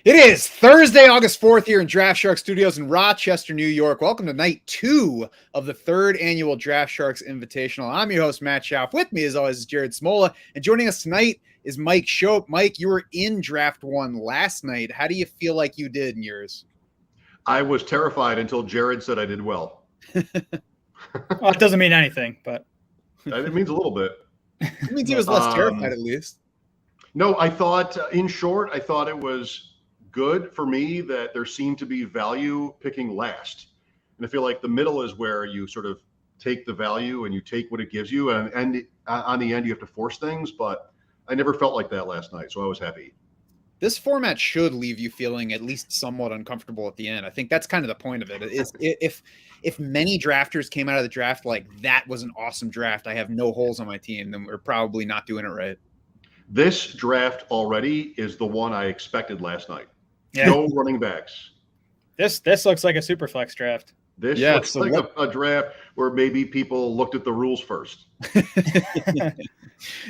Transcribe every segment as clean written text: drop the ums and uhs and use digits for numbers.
It is Thursday, August 4th here in Draft Shark Studios in Rochester, New York. Welcome to night 2 of the 3rd annual Draft Sharks Invitational. I'm your host, Matt Schauf. With me, as always, is Jared Smola. And joining us tonight is Mike Shope. Mike, you were in Draft 1 last night. How do you feel like you did in yours? I was terrified until Jared said I did well. Well, it doesn't mean anything, but it means a little bit. It means he was less terrified, at least. No, I thought, in short, I thought it was good for me that there seemed to be value picking last. And I feel like the middle is where you sort of take the value and you take what it gives you. And on the end, you have to force things. But I never felt like that last night, so I was happy. This format should leave you feeling at least somewhat uncomfortable at the end. I think that's kind of the point of it. If many drafters came out of the draft like that was an awesome draft, I have no holes on my team, then we're probably not doing it right. This draft already is the one I expected last night. yeah. No running backs. This looks like a super flex draft. This looks like a draft where maybe people looked at the rules first.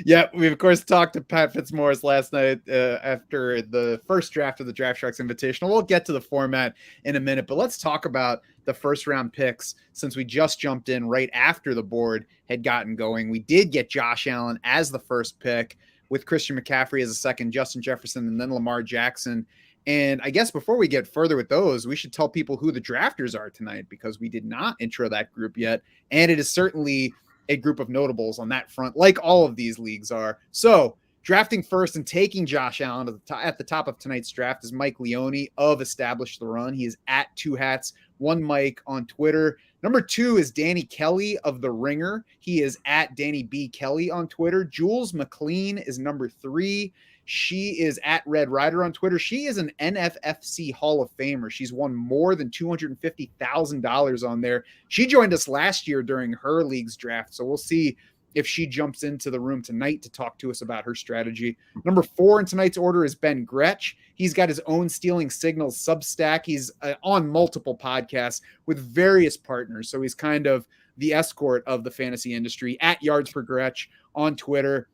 Yeah, we of course talked to Pat Fitzmaurice last night after the first draft of the Draft Sharks Invitational. We'll get to the format in a minute, but let's talk about the first round picks since we just jumped in right after the board had gotten going. We did get Josh Allen as the first pick with Christian McCaffrey as a second, Justin Jefferson, and then Lamar Jackson. And I guess before we get further with those, we should tell people who the drafters are tonight because we did not intro that group yet. And it is certainly a group of notables on that front, like all of these leagues are. So drafting first and taking Josh Allen at the top of tonight's draft is Mike Leone of Establish the Run. He is at Two Hats, One Mike on Twitter. Number 2 is Danny Kelly of The Ringer. He is at Danny B. Kelly on Twitter. Jules McLean is number 3. She is at Red Rider on Twitter. She is an NFFC Hall of Famer. She's won more than $250,000 on there. She joined us last year during her league's draft, so we'll see if she jumps into the room tonight to talk to us about her strategy. Number 4 in tonight's order is Ben Gretch. He's got his own Stealing Signals Substack. He's on multiple podcasts with various partners, so he's kind of the escort of the fantasy industry. At Yards for Gretch on Twitter.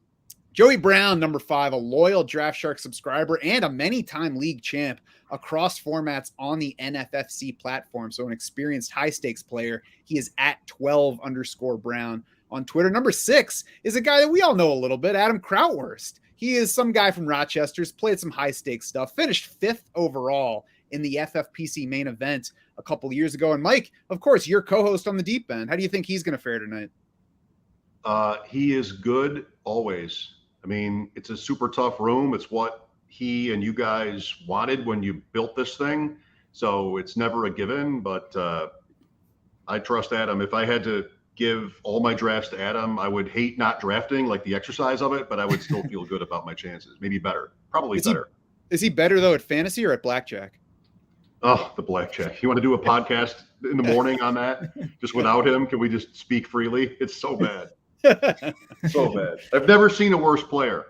Joey Brown, number 5, a loyal Draft Shark subscriber and a many-time league champ across formats on the NFFC platform. So an experienced high-stakes player. He is at 12_Brown on Twitter. Number 6 is a guy that we all know a little bit, Adam Krautwurst. He is some guy from Rochester's, played some high-stakes stuff, finished 5th overall in the FFPC main event a couple years ago. And Mike, of course, your co-host on the Deep End. How do you think he's going to fare tonight? He is good always. I mean, it's a super tough room. It's what he and you guys wanted when you built this thing. So it's never a given, but I trust Adam. If I had to give all my drafts to Adam, I would hate not drafting, like the exercise of it, but I would still feel good about my chances. Maybe better. Probably better. Is he better, though, at fantasy or at blackjack? Oh, the blackjack. You want to do a podcast in the morning on that? Just without him? Can we just speak freely? It's so bad. So bad. I've never seen a worse player.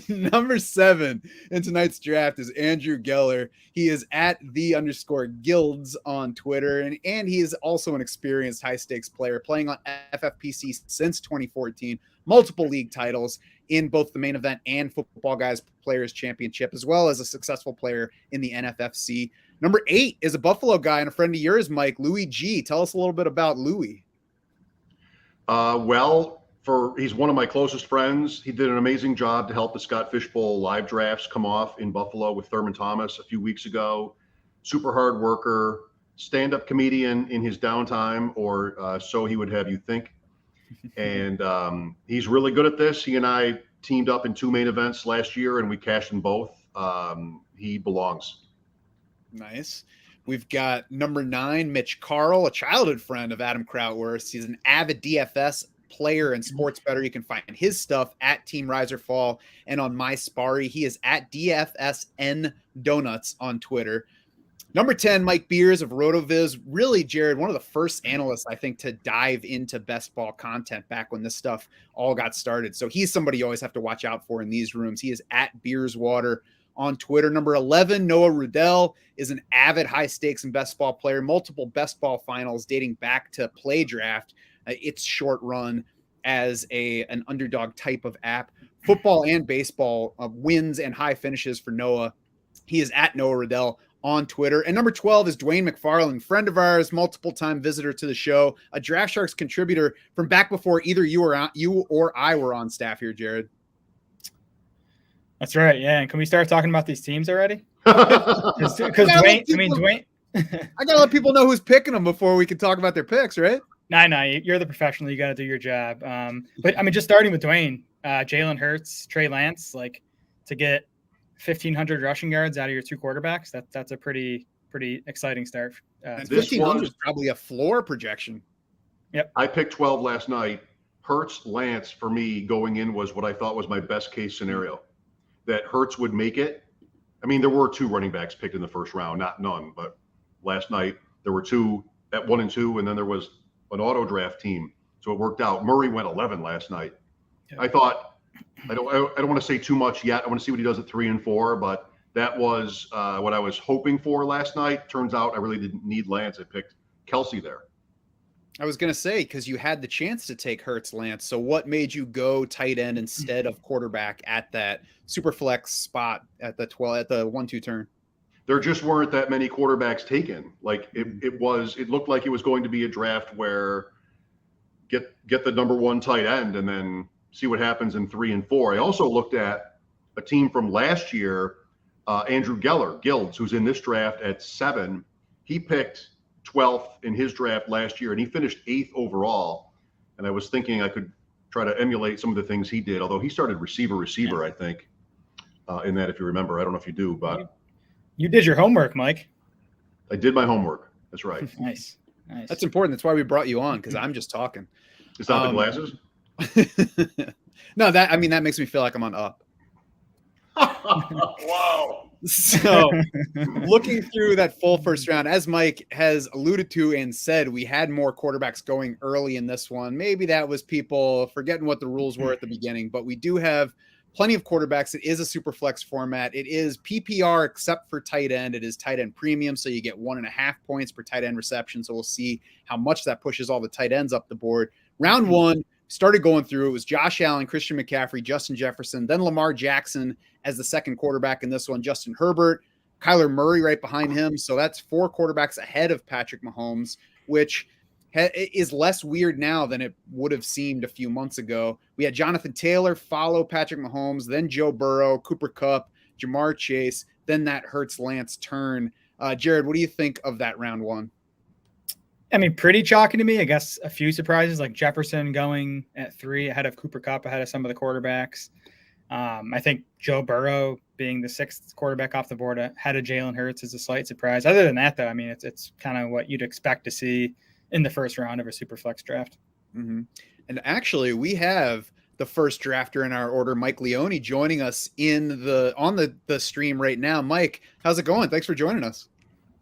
Number 7 in tonight's draft is Andrew Geller. He is at _Guilds on Twitter, and he is also an experienced high-stakes player, playing on FFPC since 2014, multiple league titles in both the main event and Football Guys Players Championship, as well as a successful player in the NFFC. Number 8 is a Buffalo guy and a friend of yours, Mike, Louis G. Tell us a little bit about Louis. He's one of my closest friends. He did an amazing job to help the Scott Fishbowl live drafts come off in Buffalo with Thurman Thomas a few weeks ago. Super hard worker, stand-up comedian in his downtime, or so he would have you think. And he's really good at this. He and I teamed up in 2 main events last year, and we cashed in both. He belongs. Nice. We've got number 9, Mitch Carl, a childhood friend of Adam Krautwurst. He's an avid DFS player and sports bettor. You can find his stuff at Team Riser Fall and on My Sparry. He is at DFSN Donuts on Twitter. Number 10, Mike Beers of Rotoviz. Really, Jared, one of the first analysts, I think, to dive into best ball content back when this stuff all got started. So he's somebody you always have to watch out for in these rooms. He is at Beerswater on Twitter. Number 11, Noah Rudell is an avid high-stakes and best ball player, multiple best ball finals dating back to Play Draft. Its short run as an underdog type of app. Football and baseball wins and high finishes for Noah. He is at Noah Rudell on Twitter. And number 12 is Dwain McFarland, friend of ours, multiple-time visitor to the show, a Draft Sharks contributor from back before either you or I were on staff here, Jared. That's right. Yeah. And can we start talking about these teams already? Because Dwain. I gotta let people know who's picking them before we can talk about their picks, right? No, you're the professional. You got to do your job. But I mean, just starting with Dwain, Jalen Hurts, Trey Lance, like to get 1,500 rushing yards out of your two quarterbacks. That's a pretty exciting start. 1,500 is probably a floor projection. Yep. I picked 12 last night. Hurts, Lance for me going in was what I thought was my best case scenario. That Hurts would make it. I mean, there were 2 running backs picked in the first round, not none, but last night there were 2 at 1 and 2, and then there was an auto draft team, so it worked out. Murray went 11 last night. Yeah. I thought I don't want to say too much yet. I want to see what he does at 3 and 4, but that was what I was hoping for last night. Turns out I really didn't need Lance. I picked Kelsey there. I was going to say, because you had the chance to take Hurts, Lance. So what made you go tight end instead of quarterback at that super flex spot at the 1-2 turn? There just weren't that many quarterbacks taken. Like it looked like it was going to be a draft where get the number 1 tight end and then see what happens in 3 and 4. I also looked at a team from last year, Andrew Gilds, who's in this draft at 7. He picked 12th in his draft last year, and he finished 8th overall. And I was thinking I could try to emulate some of the things he did, although he started receiver, I think, in that, if you remember. I don't know if you do, but you did your homework, Mike. I did my homework. That's right. Nice. That's important. That's why we brought you on, because I'm just talking. It's not the glasses? No, that makes me feel like I'm on up. Wow. So looking through that full first round, as Mike has alluded to and said, we had more quarterbacks going early in this one. Maybe that was people forgetting what the rules were at the beginning, but we do have plenty of quarterbacks. It is a super flex format. It is PPR except for tight end. It is tight end premium, so you get 1.5 points per tight end reception. So we'll see how much that pushes all the tight ends up the board. Round 1, started going through. It was Josh Allen, Christian McCaffrey, Justin Jefferson, then Lamar Jackson as the second quarterback in this one, Justin Herbert, Kyler Murray right behind him. So that's 4 quarterbacks ahead of Patrick Mahomes, which is less weird now than it would have seemed a few months ago. We had Jonathan Taylor follow Patrick Mahomes, then Joe Burrow, Cooper Kupp, Jamar Chase, then that Hurts Lance turn. Jared, what do you think of that round 1? I mean, pretty chalky to me. I guess a few surprises, like Jefferson going at 3 ahead of Cooper Kupp, ahead of some of the quarterbacks. I think Joe Burrow being the 6th quarterback off the board ahead of Jalen Hurts is a slight surprise. Other than that, though, I mean, it's kind of what you'd expect to see in the first round of a super flex draft. Mm-hmm. And actually, we have the first drafter in our order, Mike Leone, joining us on the stream right now. Mike, how's it going? Thanks for joining us.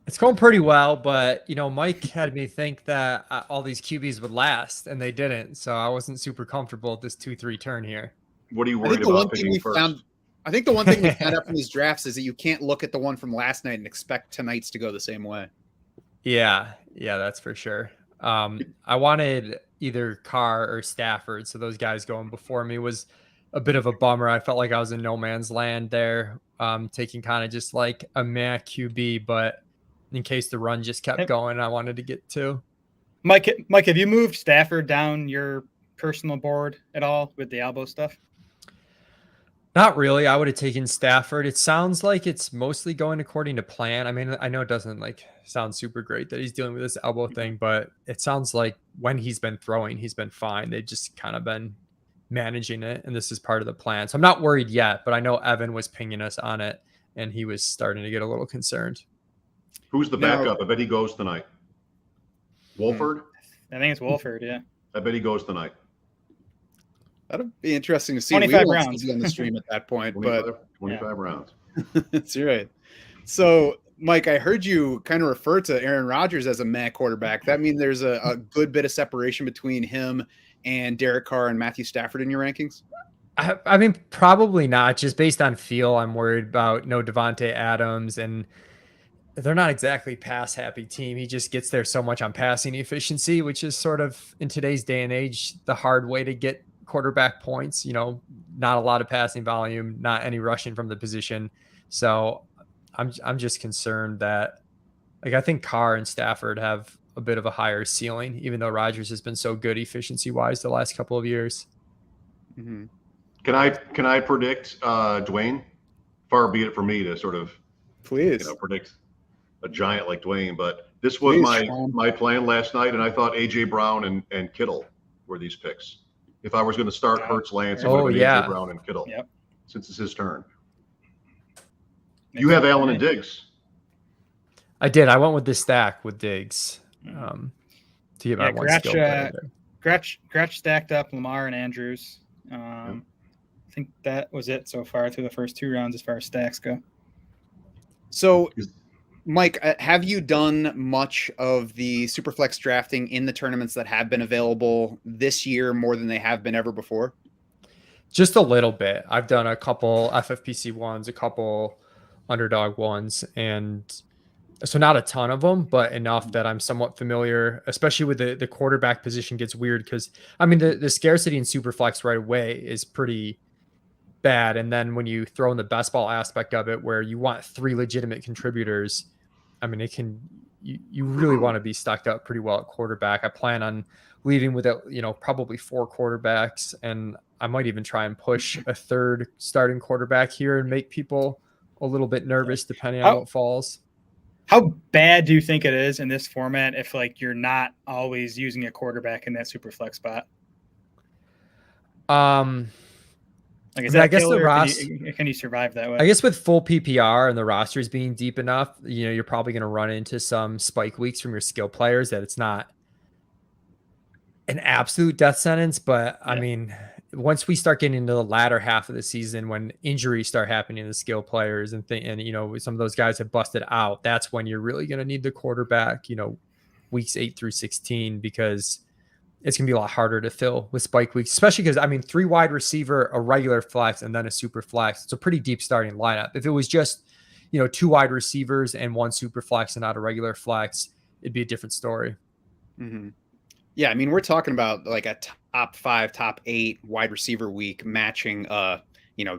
It's going pretty well, but, Mike had me think that all these QBs would last, and they didn't. So I wasn't super comfortable with this 2-3 turn here. What are you worried about picking first? I think the one thing we found out from these drafts is that you can't look at the one from last night and expect tonight's to go the same way. Yeah, that's for sure. I wanted either Carr or Stafford, so those guys going before me was a bit of a bummer. I felt like I was in no man's land there, taking kind of just like a meh QB, but in case the run just kept going, I wanted to get 2. Mike, have you moved Stafford down your personal board at all with the elbow stuff? Not really. I would have taken Stafford. It sounds like it's mostly going according to plan. I mean, I know it doesn't sound super great that he's dealing with this elbow thing, but it sounds like when he's been throwing, he's been fine. They've just kind of been managing it, and this is part of the plan. So I'm not worried yet, but I know Evan was pinging us on it, and he was starting to get a little concerned. Who's the backup? I bet he goes tonight. Wolford? I think it's Wolford, yeah. I bet he goes tonight. That'll be interesting to see. 25 rounds. Be on the stream at that point, 25 rounds. That's right. So, Mike, I heard you kind of refer to Aaron Rodgers as a meh quarterback. That means there's a good bit of separation between him and Derek Carr and Matthew Stafford in your rankings? I mean, probably not. Just based on feel, I'm worried about no Devontae Adams, and they're not exactly pass-happy team. He just gets there so much on passing efficiency, which is sort of, in today's day and age, the hard way to get quarterback points. Not a lot of passing volume, not any rushing from the position. So I'm just concerned that, like, I think Carr and Stafford have a bit of a higher ceiling, even though Rodgers has been so good efficiency wise the last couple of years. Mm-hmm. Can I predict Dwain? Far be it for me to sort of Please. predict a giant like Dwain, but this was my plan last night, and I thought AJ Brown and Kittle were these picks. If I was going to start Hurts, Lance, it would have been AJ Brown and Kittle. Yep. Since it's his turn. You have Allen and Diggs. I did. I went with this stack with Diggs to get my one skill player there. Gretch stacked up Lamar and Andrews. I think that was it so far through the first 2 rounds as far as stacks go. So, Mike, have you done much of the Superflex drafting in the tournaments that have been available this year more than they have been ever before? Just a little bit. I've done a couple FFPC ones, a couple underdog ones, and so not a ton of them, but enough that I'm somewhat familiar, especially with the quarterback position gets weird because, I mean, the scarcity in Superflex right away is pretty bad. And then when you throw in the best ball aspect of it, where you want 3 legitimate contributors, I mean, you really want to be stacked up pretty well at quarterback. I plan on leading with probably 4 quarterbacks, and I might even try and push a 3rd starting quarterback here and make people a little bit nervous depending on what falls. How bad do you think it is in this format if like you're not always using a quarterback in that super flex spot? Like, is that I guess the can you survive that way? I guess with full PPR and the rosters being deep enough, you're probably going to run into some spike weeks from your skill players that it's not an absolute death sentence. But I mean, once we start getting into the latter half of the season, when injuries start happening to the skill players and some of those guys have busted out, that's when you're really going to need the quarterback, weeks 8 through 16, because it's going to be a lot harder to fill with spike weeks, especially because, I mean, 3 wide receiver, a regular flex, and then a super flex. It's a pretty deep starting lineup. If it was just, 2 wide receivers and 1 super flex and not a regular flex, it'd be a different story. Mm-hmm. Yeah, I mean, we're talking about like a top 5, top 8 wide receiver week matching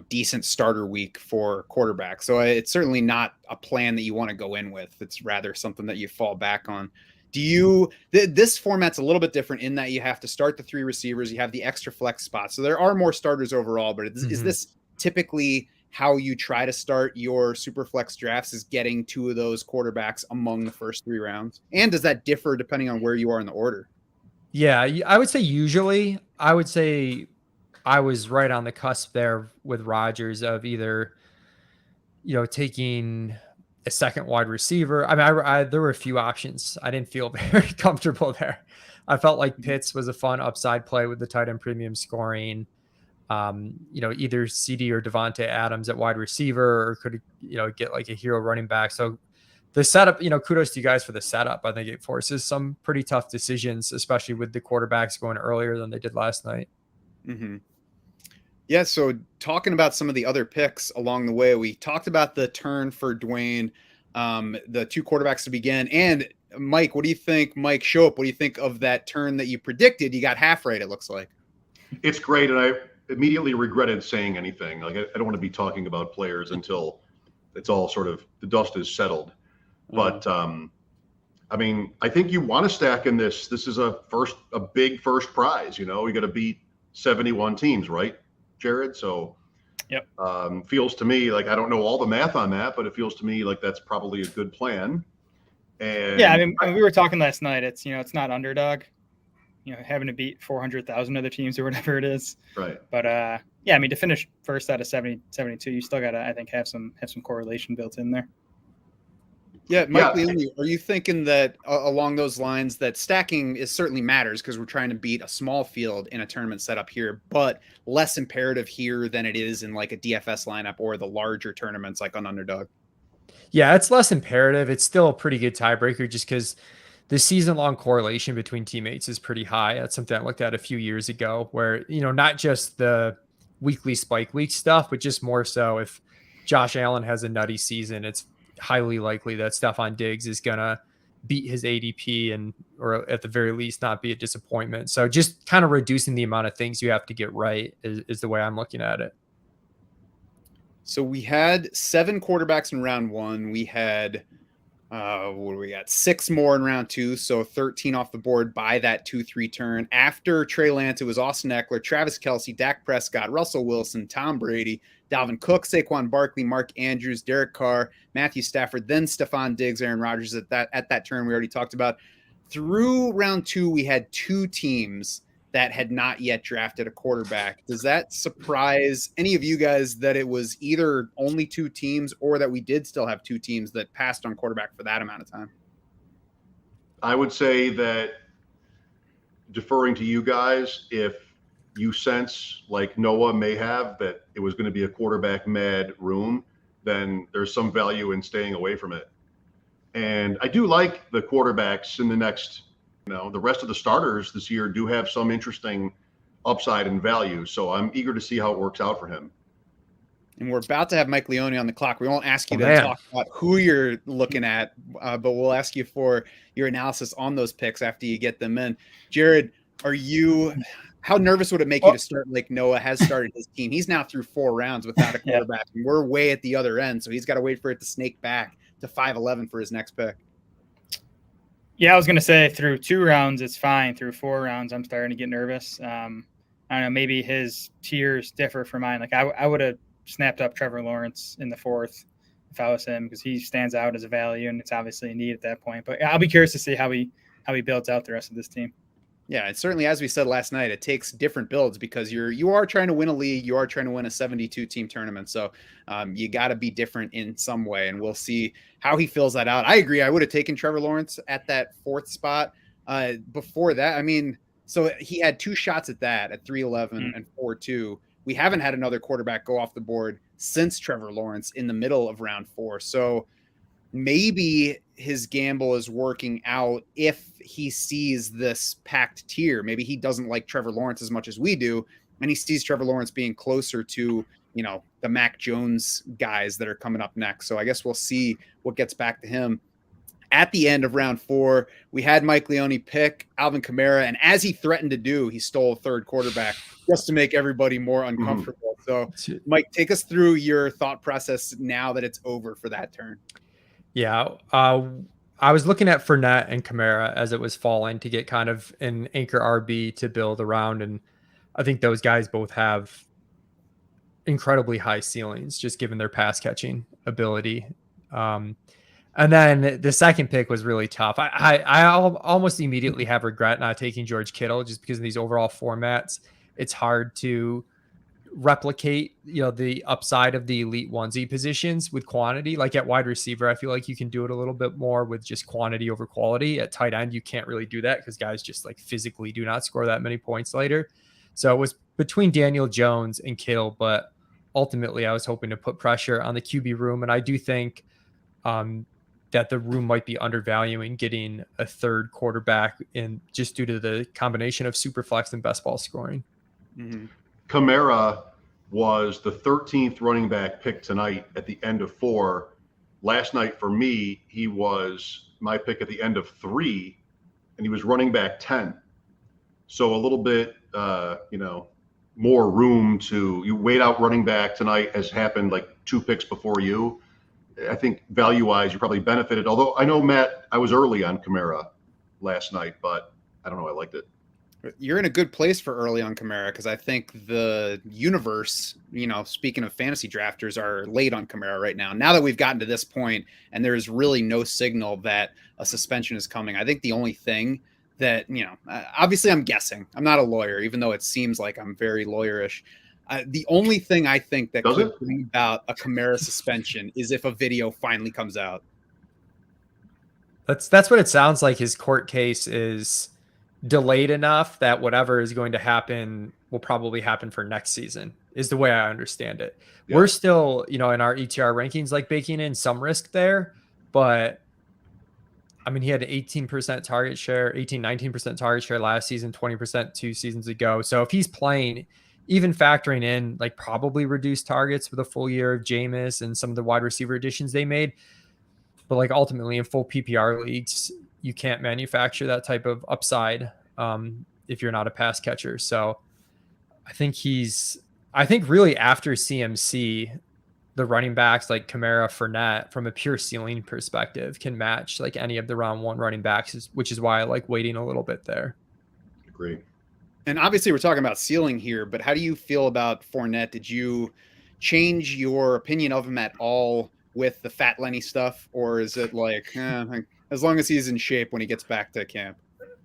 decent starter week for quarterback. So it's certainly not a plan that you want to go in with. It's rather something that you fall back on. This format's a little bit different in that you have to start the 3 receivers, you have the extra flex spots. So there are more starters overall, but is this typically how you try to start your super flex drafts, is getting 2 of those quarterbacks among the first 3 rounds? And does that differ depending on where you are in the order? Yeah, I would say usually I was right on the cusp there with Rodgers of either, taking a 2nd wide receiver. I mean, there were a few options. I didn't feel very comfortable there. I felt like Pitts was a fun upside play with the tight end premium scoring. Either CD or Devontae Adams at wide receiver, or could get like a hero running back. So the setup, kudos to you guys for the setup. I think it forces some pretty tough decisions, especially with the quarterbacks going earlier than they did last night. Mm-hmm. Yeah, so talking about some of the other picks along the way, we talked about the turn for Dwain, the 2 quarterbacks to begin. And Mike, what do you think? Mike Shope, what do you think of that turn that you predicted? You got half right, it looks like. It's great, and I immediately regretted saying anything. Like, I don't want to be talking about players until it's all sort of, the dust is settled. But I mean, I think you want to stack in this. This is a big first prize. You got to beat 71 teams, right, Jared? So, feels to me like, I don't know all the math on that, but it feels to me like that's probably a good plan. And yeah, I mean, we were talking last night. It's it's not underdog, having to beat 400,000 other teams or whatever it is. Right. But yeah, I mean, to finish first out of 72, you still got to, I think, have some correlation built in there. Yeah, Mike Leone, are you thinking that along those lines that stacking certainly matters because we're trying to beat a small field in a tournament setup here, but less imperative here than it is in like a DFS lineup or the larger tournaments like on Underdog? Yeah, it's less imperative. It's still a pretty good tiebreaker just because the season-long correlation between teammates is pretty high. That's something I looked at a few years ago where, not just the weekly spike week stuff, but just more so if Josh Allen has a nutty season, it's highly likely that Stephon Diggs is going to beat his ADP or at the very least not be a disappointment. So just kind of reducing the amount of things you have to get right is the way I'm looking at it. So we had 7 quarterbacks in round 1. We had what do we got? 6 more in round 2, so 13 off the board by that 2-3 turn. After Trey Lance, it was Austin Eckler, Travis Kelce, Dak Prescott, Russell Wilson, Tom Brady, Dalvin Cook, Saquon Barkley, Mark Andrews, Derek Carr, Matthew Stafford, then Stephon Diggs, Aaron Rodgers at that turn we already talked about. Through round 2, we had 2 teams that had not yet drafted a quarterback. Does that surprise any of you guys that it was either only 2 teams or that we did still have 2 teams that passed on quarterback for that amount of time? I would say that, deferring to you guys, if you sense, like Noah may have, that it was going to be a quarterback mad room, then there's some value in staying away from it. And I do like the quarterbacks in the next, the rest of the starters this year do have some interesting upside and value. So I'm eager to see how it works out for him. And we're about to have Mike Leone on the clock. We won't ask you to talk about who you're looking at, but we'll ask you for your analysis on those picks after you get them in. Jared, how nervous would it make you to start like Noah has started his team? He's now through 4 rounds without a quarterback, and we're way at the other end. So he's got to wait for it to snake back to 5-11 for his next pick. Yeah, I was going to say through 2 rounds, it's fine. Through 4 rounds, I'm starting to get nervous. I don't know, maybe his tiers differ from mine. Like I would have snapped up Trevor Lawrence in the 4th if I was him, because he stands out as a value and it's obviously a need at that point. But I'll be curious to see how he builds out the rest of this team. Yeah, and certainly, as we said last night, it takes different builds because you are trying to win a league, you are trying to win a 72-team tournament. So you got to be different in some way, and we'll see how he fills that out. I agree. I would have taken Trevor Lawrence at that 4th spot. Before that, so he had 2 shots at that at 3-11 and 4-2. We haven't had another quarterback go off the board since Trevor Lawrence in the middle of round 4. So maybe his gamble is working out if he sees this packed tier. Maybe he doesn't like Trevor Lawrence as much as we do, and he sees Trevor Lawrence being closer to, the Mac Jones guys that are coming up next. So I guess we'll see what gets back to him. At the end of round 4, we had Mike Leone pick Alvin Kamara, and as he threatened to do, he stole a 3rd quarterback just to make everybody more uncomfortable. So, Mike, take us through your thought process now that it's over for that turn. Yeah, I was looking at Fournette and Kamara as it was falling to get kind of an anchor RB to build around, and I think those guys both have incredibly high ceilings, just given their pass catching ability. And then the second pick was really tough. I almost immediately have regret not taking George Kittle just because of these overall formats. It's hard to replicate, the upside of the elite onesie positions with quantity. Like at wide receiver, I feel like you can do it a little bit more with just quantity over quality. At tight end, you can't really do that because guys just like physically do not score that many points later. So it was between Daniel Jones and Kittle, but ultimately I was hoping to put pressure on the QB room. And I do think that the room might be undervaluing getting a 3rd quarterback in just due to the combination of super flex and best ball scoring. Mm-hmm. Kamara was the 13th running back picked tonight at the end of 4. Last night for me, he was my pick at the end of 3, and he was running back 10. So a little bit, more room you wait out running back tonight has happened like 2 picks before you. I think value-wise, you probably benefited. Although I know, Matt, I was early on Kamara last night, but I don't know. I liked it. You're in a good place for early on Kamara because I think the universe, speaking of fantasy drafters, are late on Kamara right now. Now that we've gotten to this point and there's really no signal that a suspension is coming, I think the only thing that, obviously I'm guessing. I'm not a lawyer, even though it seems like I'm very lawyerish. The only thing I think that could bring about a Kamara suspension is if a video finally comes out. That's what it sounds like. His court case is delayed enough that whatever is going to happen will probably happen for next season, is the way I understand it. Yeah. We're still, in our ETR rankings, like baking in some risk there, but he had an 18% target share, 19% target share last season, 20% 2 seasons ago. So if he's playing, even factoring in like probably reduced targets with a full year of Jameis and some of the wide receiver additions they made, but like ultimately in full PPR leagues, you can't manufacture that type of upside if you're not a pass catcher. So I think really after CMC, the running backs like Kamara, Fournette, from a pure ceiling perspective, can match like any of the round 1 running backs, which is why I like waiting a little bit there. Agree. And obviously we're talking about ceiling here, but how do you feel about Fournette? Did you change your opinion of him at all with the Fat Lenny stuff? Or is it like, as long as he's in shape when he gets back to camp?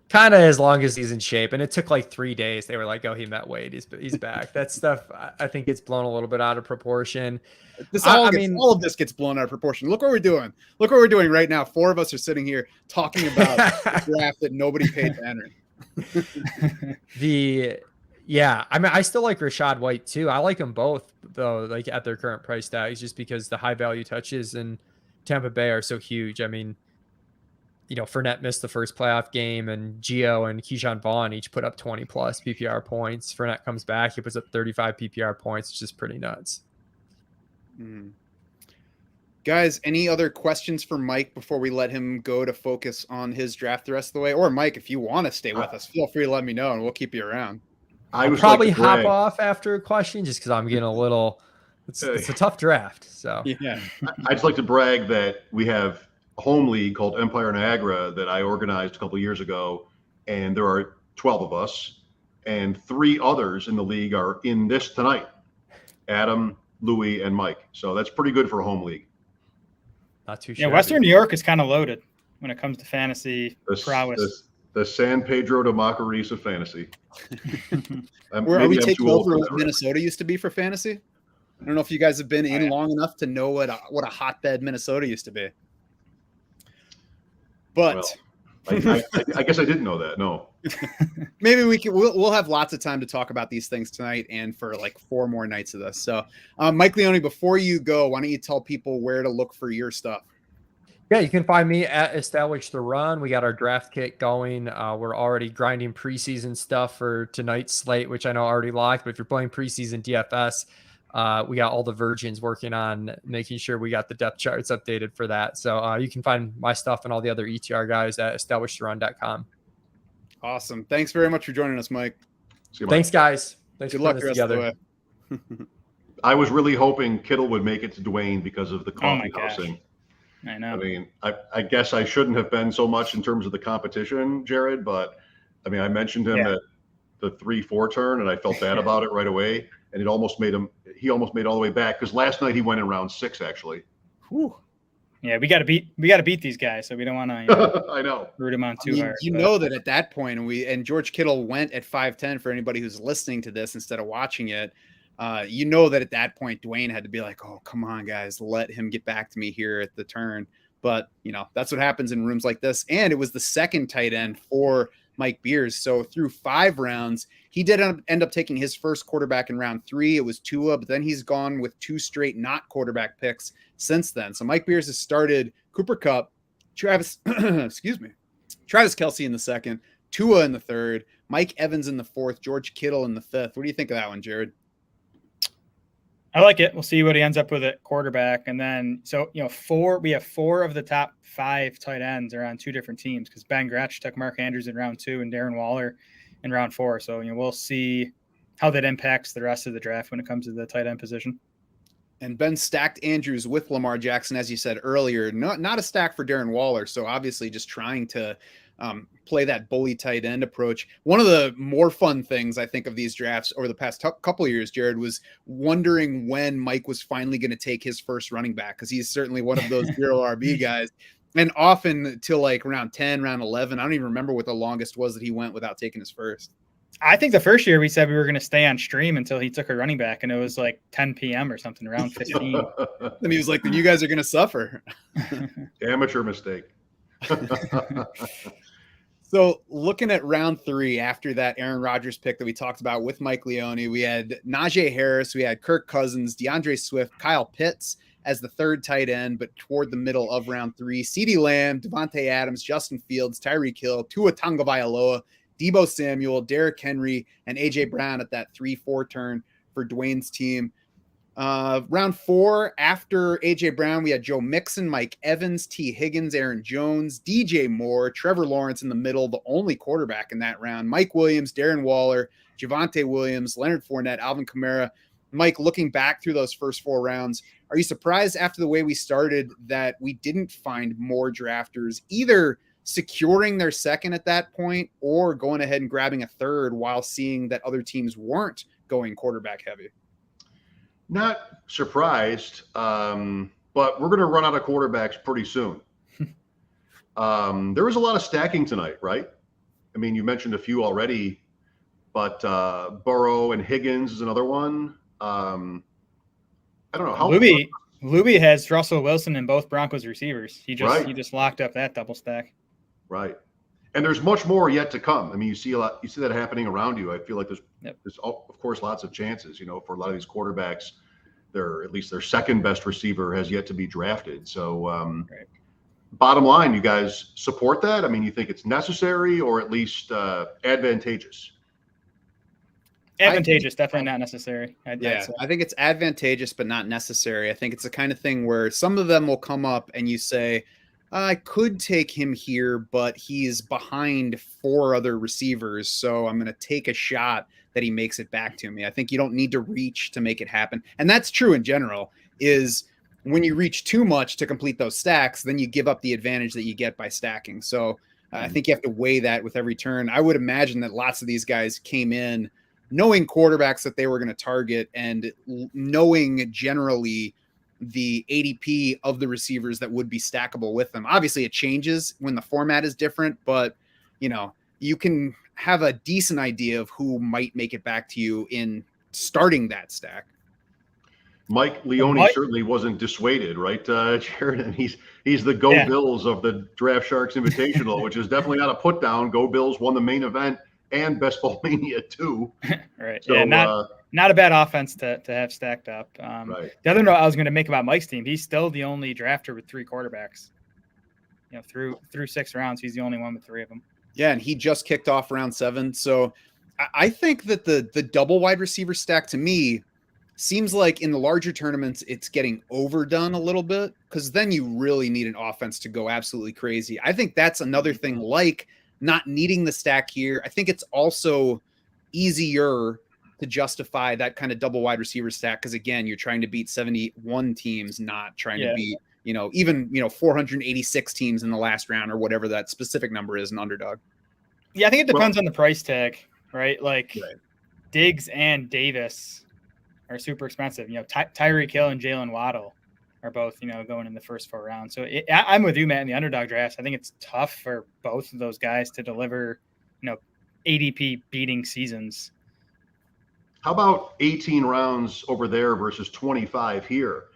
Kind of as long as he's in shape. And it took like 3 days. They were like, oh, he met Wade. He's back. That stuff, I think, gets blown a little bit out of proportion. All of this gets blown out of proportion. Look what we're doing. Look what we're doing right now. 4 of us are sitting here talking about the draft that nobody paid to enter. I still like Rachaad White too. I like them both though, like at their current price tags, just because the high value touches in Tampa Bay are so huge. I mean, Fournette missed the first playoff game, and Gio and Keyshawn Vaughn each put up 20 plus PPR points. Fournette comes back, he puts up 35 PPR points. It's just pretty nuts. Guys, any other questions for Mike before we let him go to focus on his draft the rest of the way? Or Mike, if you want to stay with us, feel free to let me know and we'll keep you around. I'll probably hop off after a question just because I'm getting a little it's a tough draft. So yeah. I'd just like to brag that we have a home league called Empire Niagara that I organized a couple of years ago, and there are 12 of us, and 3 others in the league are in this tonight: Adam, Louie, and Mike. So that's pretty good for a home league. Not too sure. Yeah, Western New York is kind of loaded when it comes to fantasy prowess. The San Pedro de Macorís of fantasy. Are we taking over what Minnesota used to be for fantasy? I don't know if you guys have been in long enough to know what a hotbed Minnesota used to be. But I guess I didn't know that. No. Maybe we'll have lots of time to talk about these things tonight and for like 4 more nights of this. So, Mike Leone, before you go, why don't you tell people where to look for your stuff? Yeah, you can find me at Establish the Run. We got our draft kit going. We're already grinding preseason stuff for tonight's slate, which I know already locked. But if you're playing preseason DFS, we got all the virgins working on making sure we got the depth charts updated for that. So you can find my stuff and all the other ETR guys at establishtherun.com. Awesome. Thanks very much for joining us, Mike. See you, Mike. Thanks, guys. Thanks Good for luck putting the this rest together. of the way. I was really hoping Kittle would make it to Dwain because of the coffee housing. I know. I mean, I guess I shouldn't have been so much in terms of the competition, Jared, but I mean, I mentioned him at the 3-4 turn, and I felt bad about it right away. And he almost made all the way back, because last night he went in round 6, actually. Whew. Yeah, we got to beat these guys, so we don't want to. I know. Root them on too hard. You know that at that point, and George Kittle went at 5'10" for anybody who's listening to this instead of watching it. You know that at that point, Dwain had to be like, "Oh, come on, guys, let him get back to me here at the turn." But that's what happens in rooms like this. And it was the second tight end for Mike Beers. So through 5 rounds, he did end up taking his first quarterback in round 3. It was Tua, but then he's gone with 2 straight not quarterback picks since then. So Mike Beers has started Cooper Kupp, Travis Kelce in the second, Tua in the third, Mike Evans in the fourth, George Kittle in the fifth. What do you think of that one, Jared? I like it. We'll see what he ends up with at quarterback. And then, we have 4 of the top 5 tight ends are on 2 different teams, because Ben Gretch took Mark Andrews in round 2 and Darren Waller in round 4. So, we'll see how that impacts the rest of the draft when it comes to the tight end position. And Ben stacked Andrews with Lamar Jackson, as you said earlier, not a stack for Darren Waller. So obviously just trying to play that bully tight end approach. One of the more fun things I think of these drafts over the past couple of years, Jared, was wondering when Mike was finally going to take his first running back, because he's certainly one of those 0 RB guys. And often till like round 10, round 11, I don't even remember what the longest was that he went without taking his first. I think the first year we said we were going to stay on stream until he took a running back, and it was like 10 p.m. or something, around 15. And he was like, then you guys are going to suffer. Amateur mistake. So looking at round 3, after that Aaron Rodgers pick that we talked about with Mike Leone, we had Najee Harris, we had Kirk Cousins, DeAndre Swift, Kyle Pitts as the third tight end, but toward the middle of round 3, CeeDee Lamb, Devontae Adams, Justin Fields, Tyreek Hill, Tua Tagovailoa, Deebo Samuel, Derrick Henry, and A.J. Brown at that 3-4 turn for Dwain's team. Round 4, after A.J. Brown, we had Joe Mixon, Mike Evans, T. Higgins, Aaron Jones, DJ Moore, Trevor Lawrence in the middle, the only quarterback in that round, Mike Williams, Darren Waller, Javonte Williams, Leonard Fournette, Alvin Kamara, Mike, looking back through those first 4 rounds, are you surprised after the way we started that we didn't find more drafters either securing their second at that point or going ahead and grabbing a third while seeing that other teams weren't going quarterback heavy? Not surprised, but we're going to run out of quarterbacks pretty soon. There was a lot of stacking tonight, right? I mean, you mentioned a few already, but Burrow and Higgins is another one. I don't know how. Luby has Russell Wilson and both Broncos receivers. He just locked up that double stack. Right, and there's much more yet to come. I mean, you see that happening around you. I feel like there's of course lots of chances. For a lot of these quarterbacks, at least their second best receiver has yet to be drafted. So, right. Bottom line, you guys support that? I mean, you think it's necessary or at least advantageous? Advantageous, definitely not necessary. I think it's advantageous, but not necessary. I think it's the kind of thing where some of them will come up and you say, I could take him here, but he's behind 4 other receivers, so I'm going to take a shot that he makes it back to me. I think you don't need to reach to make it happen. And that's true in general, is when you reach too much to complete those stacks, then you give up the advantage that you get by stacking. So I think you have to weigh that with every turn. I would imagine that lots of these guys came in knowing quarterbacks that they were going to target and knowing generally the ADP of the receivers that would be stackable with them. Obviously it changes when the format is different, but you can have a decent idea of who might make it back to you in starting that stack. Mike Leone certainly wasn't dissuaded, right, Jared? And he's the Go Bills of the Draft Sharks Invitational, which is definitely not a put down. Go Bills won the main event and Best Ball Mania too. Right. So, not a bad offense to have stacked up. Right. The other note I was going to make about Mike's team, he's still the only drafter with 3 quarterbacks. Through 6 rounds, he's the only one with 3 of them. Yeah, and he just kicked off round 7. So I think that the double wide receiver stack to me seems like in the larger tournaments, it's getting overdone a little bit because then you really need an offense to go absolutely crazy. I think that's another thing, like not needing the stack here. I think it's also easier to justify that kind of double wide receiver stack because, again, you're trying to beat 71 teams, not trying to beat, even 486 teams in the last round or whatever that specific number is, an underdog. Yeah, I think it depends on the price tag, right? Like Diggs and Davis are super expensive. Tyreek Hill and Jalen Waddle are both, going in the first 4 rounds. So I'm with you, Matt, in the underdog drafts. I think it's tough for both of those guys to deliver, ADP beating seasons. How about 18 rounds over there versus 25 here?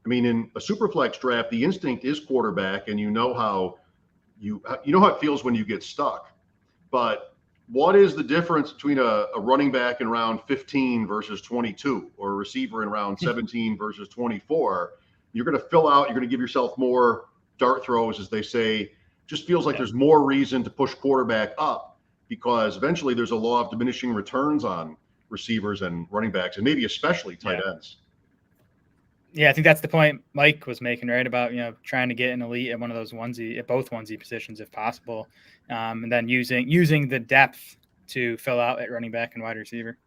I mean, in a superflex draft, the instinct is quarterback, and you know how it feels when you get stuck. But what is the difference between a running back in round 15 versus 22 or a receiver in round 17 versus 24? You're going to fill out, you're going to give yourself more dart throws, as they say. Just feels like there's more reason to push quarterback up because eventually there's a law of diminishing returns on receivers and running backs, and maybe especially tight ends. Yeah, I think that's the point Mike was making, right? About, trying to get an elite at one of those both onesie positions if possible. And then using the depth to fill out at running back and wide receiver.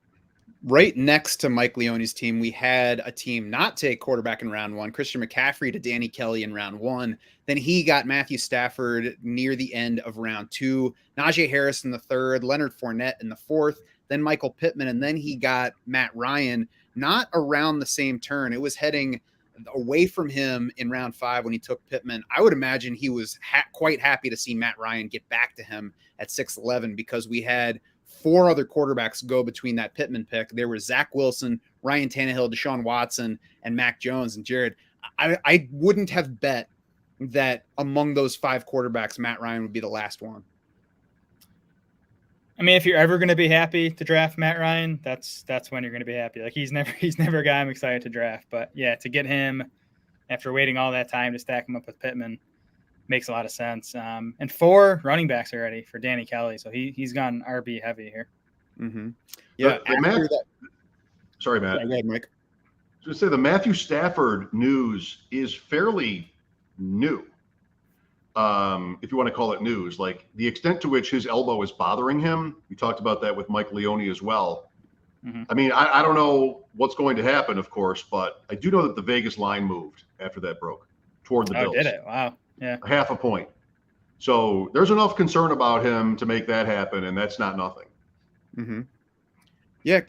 Right next to Mike Leone's team, we had a team not take quarterback in round 1, Christian McCaffrey to Danny Kelly in round 1. Then he got Matthew Stafford near the end of round 2, Najee Harris in the 3rd, Leonard Fournette in the 4th, then Michael Pittman, and then he got Matt Ryan, not around the same turn. It was heading away from him in round 5 when he took Pittman. I would imagine he was quite happy to see Matt Ryan get back to him at 6'11" because we had 4 other quarterbacks go between that Pittman pick. There were Zach Wilson, Ryan Tannehill, Deshaun Watson, and Mac Jones. And Jared, I wouldn't have bet that among those 5 quarterbacks, Matt Ryan would be the last one. I mean, if you're ever going to be happy to draft Matt Ryan, that's when you're going to be happy. Like he's never a guy I'm excited to draft, but yeah, to get him after waiting all that time to stack him up with Pittman makes a lot of sense. And 4 running backs already for Danny Kelly, so he's gone RB heavy here. Mm-hmm. Yeah. Sorry, Matt. Yeah, go ahead, Mike. Just say the Matthew Stafford news is fairly new. If you want to call it news, like the extent to which his elbow is bothering him. We talked about that with Mike Leone as well. Mm-hmm. I mean, I don't know what's going to happen, of course, but I do know that the Vegas line moved after that broke toward the Bills. Did it? Wow. Yeah. Half a point. So there's enough concern about him to make that happen, and that's not nothing. Mm-hmm. Yeah,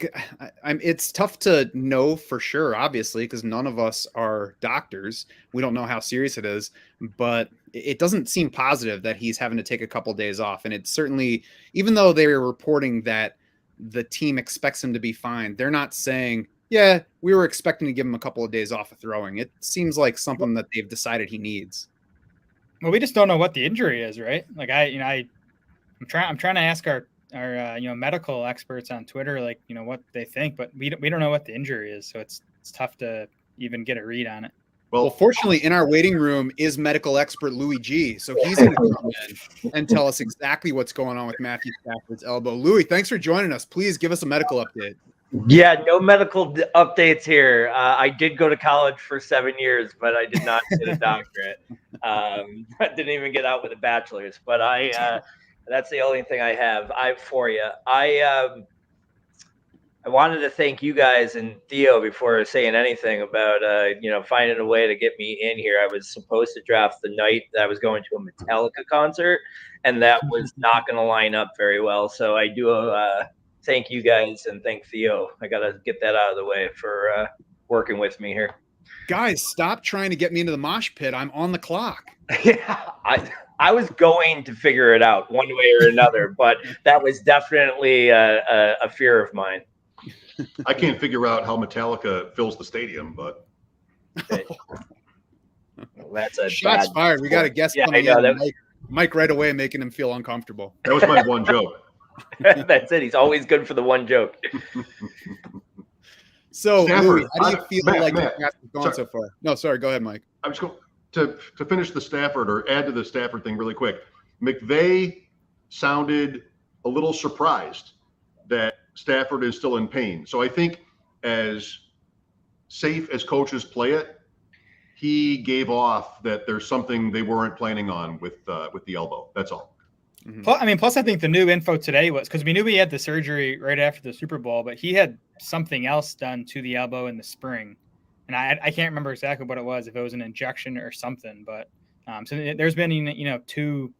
it's tough to know for sure, obviously, because none of us are doctors. We don't know how serious it is, but it doesn't seem positive that he's having to take a couple days off. And it's certainly, even though they're reporting that the team expects him to be fine, they're not saying, yeah, we were expecting to give him a couple of days off of throwing. It seems like something that they've decided he needs. Well, we just don't know what the injury is, right? Like I'm trying to ask our medical experts on Twitter, like, what they think, but we don't know what the injury is. So it's tough to even get a read on it. Well, fortunately, in our waiting room is medical expert Louis G. So he's going to come in and tell us exactly what's going on with Matthew Stafford's elbow. Louis, thanks for joining us. Please give us a medical update. Yeah, no medical updates here. I did go to college for 7 years, but I did not get a doctorate. I didn't even get out with a bachelor's. But that's the only thing I have. For you. I wanted to thank you guys and Theo before saying anything about finding a way to get me in here. I was supposed to draft the night that I was going to a Metallica concert, and that was not going to line up very well. So I do thank you guys and thank Theo. I got to get that out of the way for working with me here. Guys, stop trying to get me into the mosh pit. I'm on the clock. Yeah, I was going to figure it out one way or another, but that was definitely a fear of mine. I can't figure out how Metallica fills the stadium, but that's a shots fired. We got a guest coming in. Mike right away, making him feel uncomfortable. That was my one joke. That's it. He's always good for the one joke. So, Stafford, Louis, how do you feel Matt, the draft has gone so far? No, sorry. Go ahead, Mike. I'm just going to finish the Stafford or add to the Stafford thing really quick. McVay sounded a little surprised that Stafford is still in pain. So I think as safe as coaches play it, he gave off that there's something they weren't planning on with the elbow. That's all. Mm-hmm. Plus I think the new info today was, because we knew he had the surgery right after the Super Bowl, but he had something else done to the elbow in the spring. And I can't remember exactly what it was, if it was an injection or something, but so there's been, 2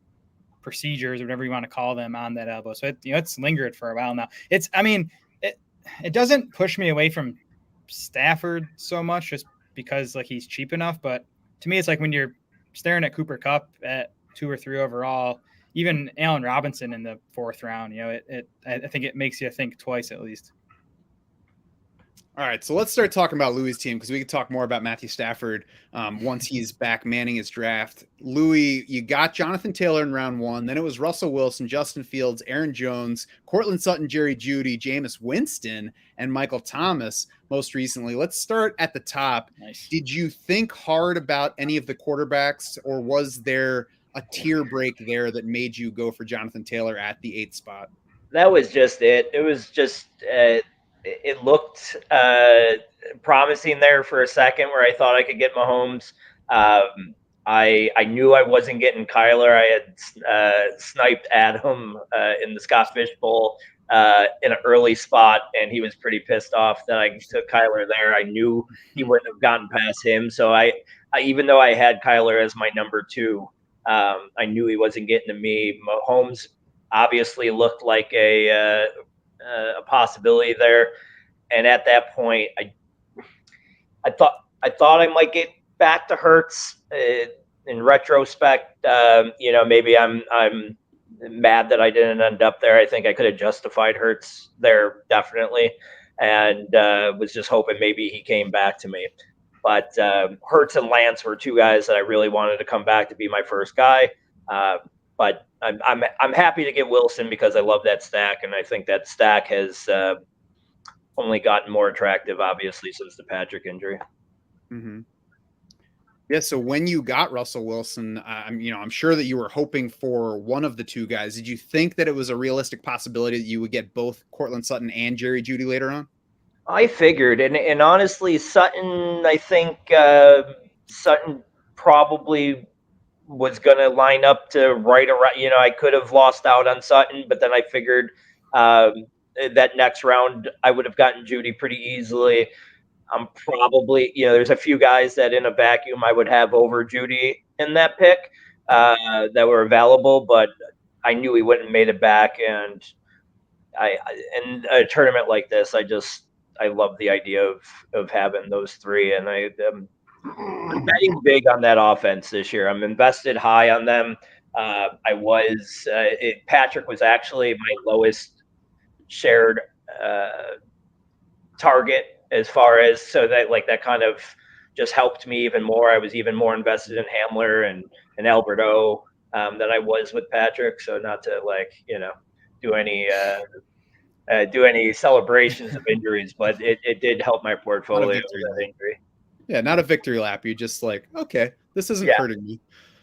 procedures or whatever you want to call them on that elbow. So it's lingered for a while now. It doesn't push me away from Stafford so much just because like he's cheap enough. But to me, it's like when you're staring at Cooper Kupp at 2 or 3 overall, even Allen Robinson in the 4th round, I think it makes you think twice at least. All right, so let's start talking about Louis' team, because we could talk more about Matthew Stafford once he's back manning his draft. Louis, you got Jonathan Taylor in round 1. Then it was Russell Wilson, Justin Fields, Aaron Jones, Cortland Sutton, Jerry Jeudy, Jameis Winston, and Michael Thomas most recently. Let's start at the top. Nice. Did you think hard about any of the quarterbacks, or was there a tier break there that made you go for Jonathan Taylor at the 8th spot? That was just it. It was just it looked promising there for a second where I thought I could get Mahomes. I knew I wasn't getting Kyler. I had sniped Adam in the Scott Fish Bowl in an early spot, and he was pretty pissed off that I took Kyler there. I knew he wouldn't have gotten past him. So I even though I had Kyler as my number 2, I knew he wasn't getting to me. Mahomes obviously looked like a possibility there, and at that point, I thought I might get back to Hurts. In retrospect, maybe I'm mad that I didn't end up there. I think I could have justified Hurts there definitely, and was just hoping maybe he came back to me. But Hurts and Lance were 2 guys that I really wanted to come back to be my first guy. But I'm happy to get Wilson because I love that stack, and I think that stack has only gotten more attractive, obviously, since the Patrick injury. Mm-hmm. Yeah. So when you got Russell Wilson, I'm sure that you were hoping for one of the 2 guys. Did you think that it was a realistic possibility that you would get both Cortland Sutton and Jerry Jeudy later on? I figured, and honestly, Sutton, I think Sutton probably was going to line up to right around. I could have lost out on Sutton, but then I figured that next round, I would have gotten Judy pretty easily. I'm probably, there's a few guys that in a vacuum I would have over Judy in that pick that were available, but I knew he wouldn't have made it back. And in a tournament like this, I love the idea of having those three. And I'm betting big on that offense this year. I'm invested high on them. Patrick was actually my lowest shared target as far as, so that kind of just helped me even more. I was even more invested in Hamler and Alberto than I was with Patrick. So not to do any celebrations of injuries, but it did help my portfolio with that injury. Yeah, not a victory lap. You're just like, okay, this isn't hurting me.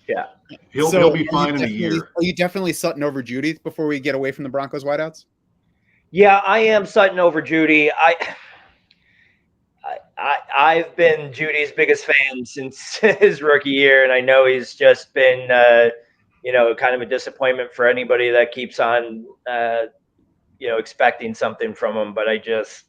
Yeah. He'll be fine in a year. Are you definitely Sutton over Judy before we get away from the Broncos wideouts? Yeah, I am Sutton over Judy. I've been Judy's biggest fan since his rookie year, and I know he's just been, kind of a disappointment for anybody that keeps on, expecting something from him. But I just,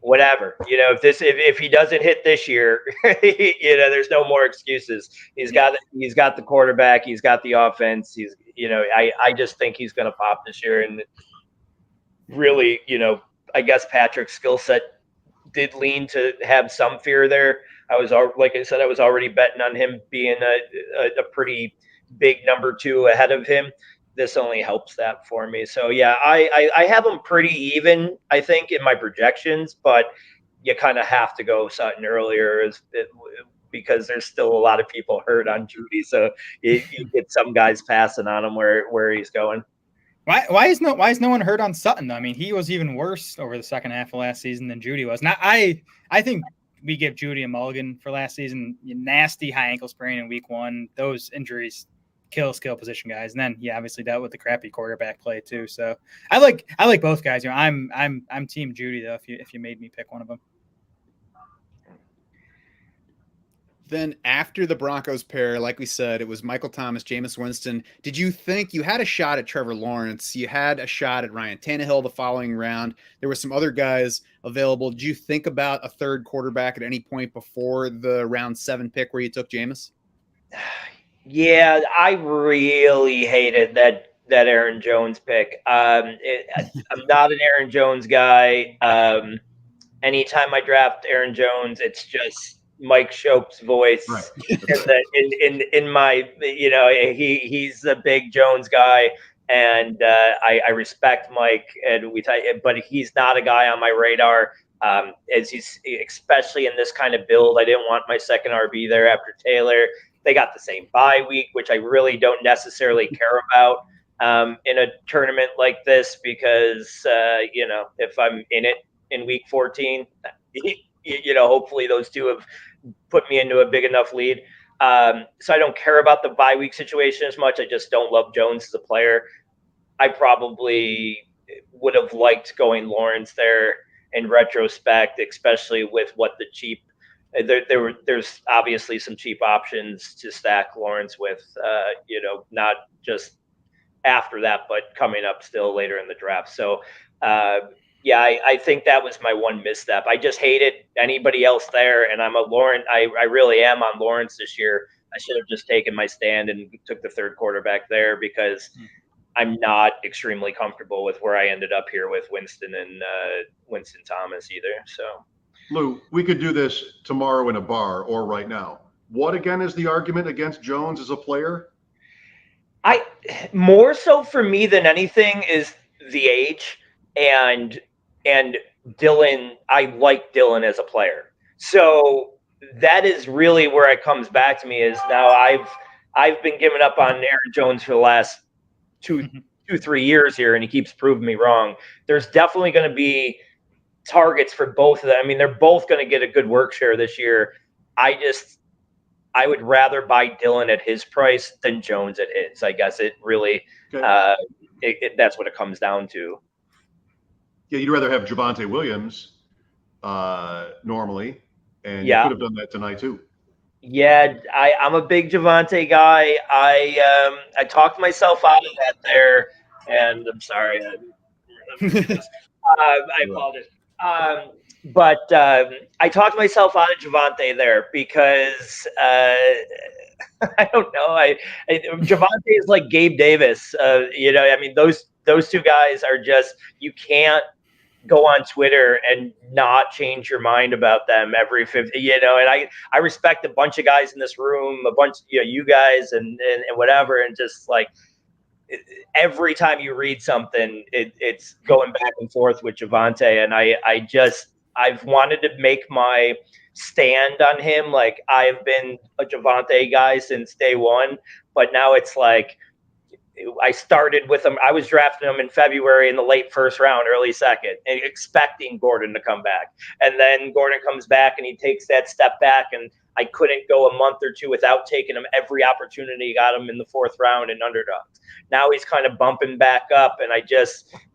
whatever, if he doesn't hit this year, there's no more excuses. He's got the quarterback, he's got the offense. I just think he's going to pop this year, and really, I guess Patrick's skill set did lean to have some fear there. Like I said, I was already betting on him being a pretty big number 2 ahead of him. This only helps that for me. So yeah, I have them pretty even, I think, in my projections, but you kind of have to go Sutton earlier because there's still a lot of people hurt on Judy. So you get some guys passing on him where he's going. Why is no one hurt on Sutton though? I mean, he was even worse over the second half of last season than Judy was. Now I think we give Judy a mulligan for last season. Nasty high ankle sprain in week 1. Those injuries kill skill position guys. And then he obviously dealt with the crappy quarterback play too. So I like both guys. I'm team Judy though, if you made me pick one of them. Then after the Broncos pair, like we said, it was Michael Thomas, Jameis Winston. Did you think you had a shot at Trevor Lawrence? You had a shot at Ryan Tannehill the following round. There were some other guys available. Did you think about a third quarterback at any point before the round 7 pick where you took Jameis? Yeah, I really hated that Aaron Jones pick. I'm not an Aaron Jones guy. Anytime I draft Aaron Jones, it's just Mike Shope's voice. Right. in my, he's a big Jones guy, and I respect Mike, but he's not a guy on my radar. As he's, especially in this kind of build, I didn't want my second RB there after Taylor. They got the same bye week, which I really don't necessarily care about in a tournament like this because, if I'm in it in week 14, hopefully those two have put me into a big enough lead. So I don't care about the bye week situation as much. I just don't love Jones as a player. I probably would have liked going Lawrence there in retrospect, especially with what the cheap there's obviously some cheap options to stack Lawrence with, not just after that, but coming up still later in the draft. So, I think that was my one misstep. I just hated anybody else there, and I'm a Lawrence. I really am on Lawrence this year. I should have just taken my stand and took the third quarterback there because I'm not extremely comfortable with where I ended up here with Winston and Winston Thomas either. So. Lou, we could do this tomorrow in a bar or right now. What again is the argument against Jones as a player? More so for me than anything is the age and Dylan. I like Dylan as a player. So that is really where it comes back to me is now I've been giving up on Aaron Jones for the last 2-3 years here, and he keeps proving me wrong. There's definitely going to be targets for both of them. I mean, they're both going to get a good work share this year. I would rather buy Dylan at his price than Jones at his. I guess it really, that's what it comes down to. Yeah, you'd rather have Javonte Williams normally, and you could have done that tonight too. Yeah, I'm a big Javonte guy. I talked myself out of that there, and I'm sorry. I apologize. But I talked myself out of Javonte there because I don't know. Javonte is like Gabe Davis. I mean, those two guys are just, you can't go on Twitter and not change your mind about them every 50, and I respect a bunch of guys in this room, a bunch, you guys and whatever, and just like every time you read something, it's going back and forth with Javonte, and I've wanted to make my stand on him. Like, I've been a Javonte guy since day one, but now it's like, I started with him. I was drafting him in February in the late first round, early second, and expecting Gordon to come back. And then Gordon comes back and he takes that step back, and I couldn't go a month or two without taking him every opportunity, got him in the fourth round in underdogs. Now he's kind of bumping back up, and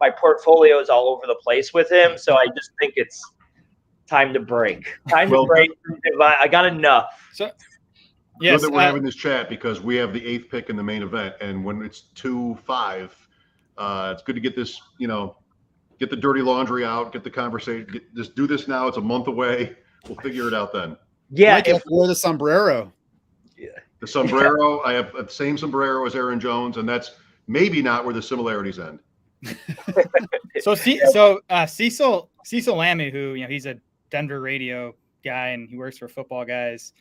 my portfolio is all over the place with him. So I just think it's time to break. I got enough. So, yes, good that we're having this chat, because we have the 8th pick in the main event, and when it's 2-5, it's good to get this, get the dirty laundry out, get the conversation, just do this now. It's a month away. We'll figure it out then. Yeah, or the sombrero. Yeah, the sombrero. I have the same sombrero as Aaron Jones, and that's maybe not where the similarities end. Cecil Lammy, who he's a Denver radio guy and he works for Football Guys.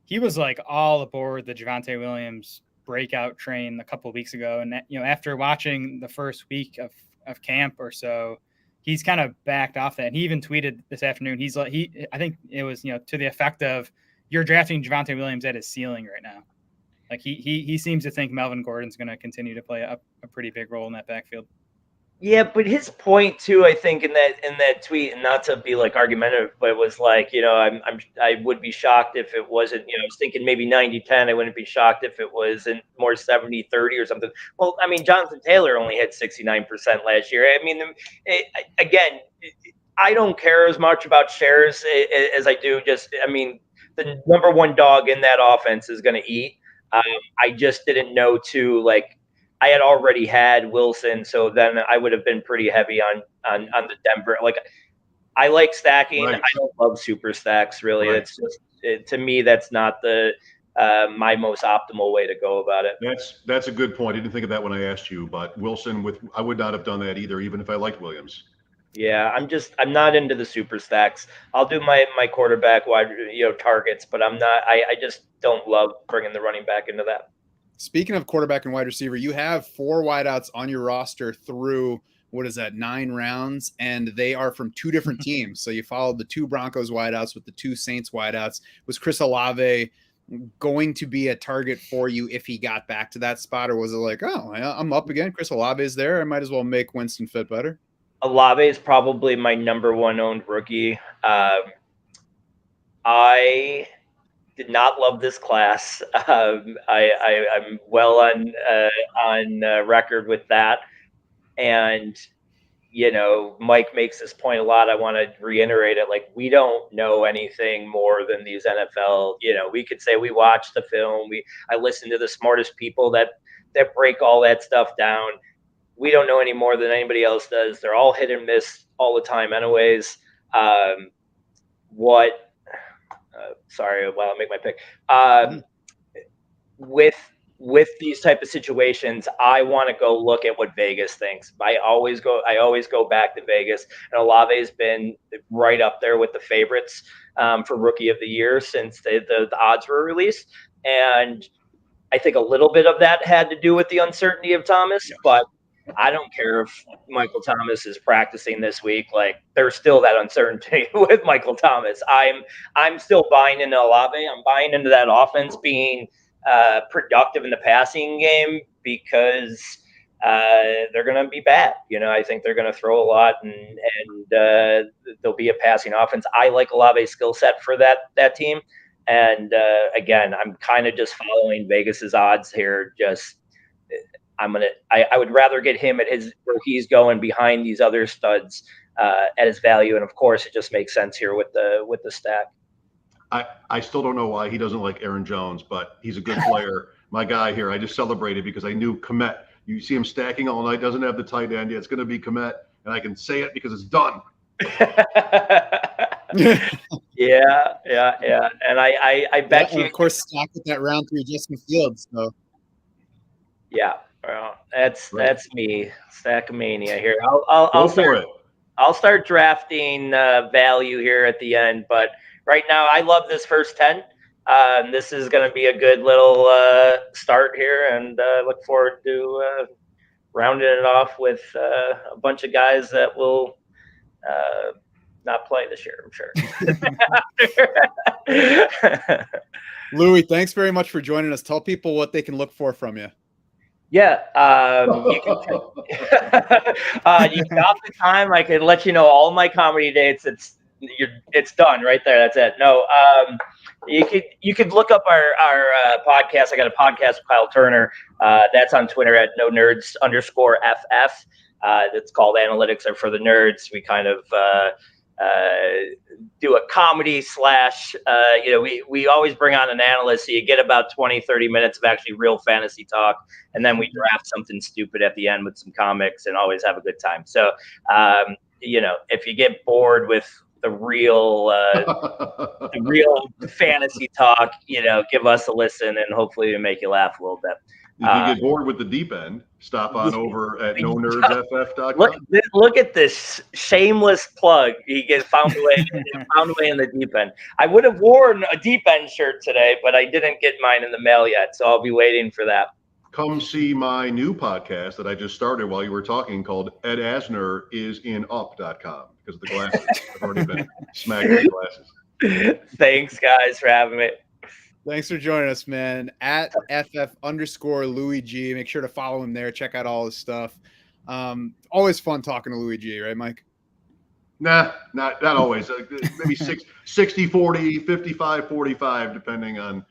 He was like all aboard the Javonte Williams breakout train a couple of weeks ago. And, after watching the first week of camp or so, he's kind of backed off that. And he even tweeted this afternoon. He's like, I think it was, to the effect of, you're drafting Javonte Williams at his ceiling right now. Like he seems to think Melvin Gordon's going to continue to play a pretty big role in that backfield. Yeah, but his point too, I think in that tweet, and not to be like argumentative, but it was like, I would be shocked if it wasn't, I was thinking maybe 90-10. I wouldn't be shocked if it wasn't more 70-30 or something. Well, I mean, Jonathan Taylor only had 69% last year. I mean, again, I don't care as much about shares as I do. The number one dog in that offense is going to eat. I just didn't know too, like, I had already had Wilson, so then I would have been pretty heavy on the Denver. Like, I like stacking. Right. I don't love super stacks, really. Right. It's just to me, that's not the my most optimal way to go about it. That's a good point. I didn't think of that when I asked you, but Wilson I would not have done that either, even if I liked Williams. Yeah, I'm not into the super stacks. I'll do my quarterback wide targets, but I'm not. I just don't love bringing the running back into that. Speaking of quarterback and wide receiver, you have 4 wideouts on your roster through, 9 rounds, and they are from 2 different teams. So you followed the 2 Broncos wideouts with the 2 Saints wideouts. Was Chris Olave going to be a target for you if he got back to that spot, or was it like, oh, I'm up again, Chris Olave is there, I might as well make Winston fit better? Olave is probably my number 1 owned rookie. I did not love this class. I'm well on record with that. And, Mike makes this point a lot. I want to reiterate it. Like, we don't know anything more than these NFL, we could say we watched the film. I listen to the smartest people that break all that stuff down. We don't know any more than anybody else does. They're all hit and miss all the time anyways. Sorry, while I make my pick. With these type of situations, I want to go look at what Vegas thinks. I always go back to Vegas, and Olave has been right up there with the favorites for Rookie of the Year since the odds were released. And I think a little bit of that had to do with the uncertainty of Thomas, but I don't care if Michael Thomas is practicing this week. Like, there's still that uncertainty with Michael Thomas. I'm still buying into Olave. I'm buying into that offense being productive in the passing game because they're going to be bad. I think they're going to throw a lot and there'll be a passing offense. I like Olave's skill set for that team. And again, I'm kind of just following Vegas's odds here. I would rather get him at where he's going behind these other studs at his value. And of course, it just makes sense here with the stack. I still don't know why he doesn't like Aaron Jones, but he's a good player. My guy here, I just celebrated because I knew Komet. You see him stacking all night, doesn't have the tight end yet. It's going to be Komet. and I can say it because it's done. Yeah. And I bet you. And of course, stack with that round 3 Justin Fields. So Yeah, well, that's me, Stackamania here. I'll start drafting value here at the end, but right now I love this first 10. This is going to be a good little start here, and look forward to rounding it off with a bunch of guys that will not play this year, I'm sure. Louis, thanks very much for joining us. Tell people what they can look for from you. Yeah, you got the time. I can let you know all my comedy dates. It's done right there. That's it. No, you could look up our podcast. I got a podcast with Kyle Turner. That's on Twitter at @nonerds_FF. It's called Analytics Are for the Nerds. We kind of do a comedy slash, we always bring on an analyst. So you get about 20-30 minutes of actually real fantasy talk. And then we draft something stupid at the end with some comics and always have a good time. So, if you get bored with the real fantasy talk, give us a listen and hopefully we make you laugh a little bit. If you get bored with the deep end, stop on over at nonerdsff.com. Look at this shameless plug. He found a way in the deep end. I would have worn a deep end shirt today, but I didn't get mine in the mail yet, so I'll be waiting for that. Come see my new podcast that I just started while you were talking called Ed Asner is in up.com because of the glasses. I've already been smacking the glasses. Thanks, guys, for having me. Thanks for joining us, man. At @FF_Louis G. Make sure to follow him there. Check out all his stuff. Always fun talking to Louis G, right, Mike? Nah, not always. Maybe 60-40, 55-45, depending on,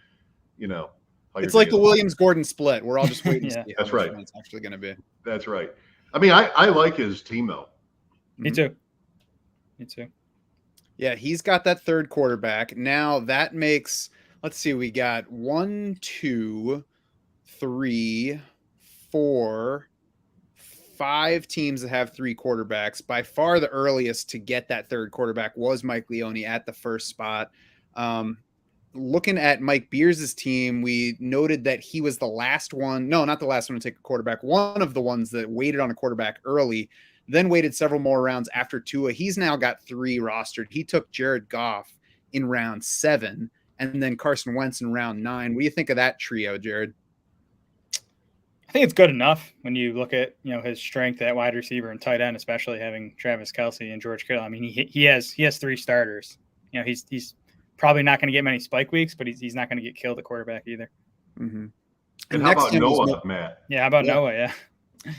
It's like the Williams-Gordon split. We're all just waiting to see how it's actually going to be. That's right. I mean, I like his team, though. Me too. Yeah, he's got that third quarterback. Now that makes... Let's see, we got 1, 2, 3, 4, 5 teams that have 3 quarterbacks. By far the earliest to get that third quarterback was Mike Leone at the first spot. Looking at Mike Beers' team, we noted that he was the last one. No, not the last one to take a quarterback. One of the ones that waited on a quarterback early, then waited several more rounds after Tua. He's now got 3 rostered. He took Jared Goff in round 7. And then Carson Wentz in round 9. What do you think of that trio, Jared? I think it's good enough when you look at his strength at wide receiver and tight end, especially having Travis Kelce and George Kittle. I mean, he has 3 starters. He's probably not going to get many spike weeks, but he's not going to get killed at quarterback either. Mm-hmm. And how about Noah, Matt? Yeah, how about Noah? Yeah.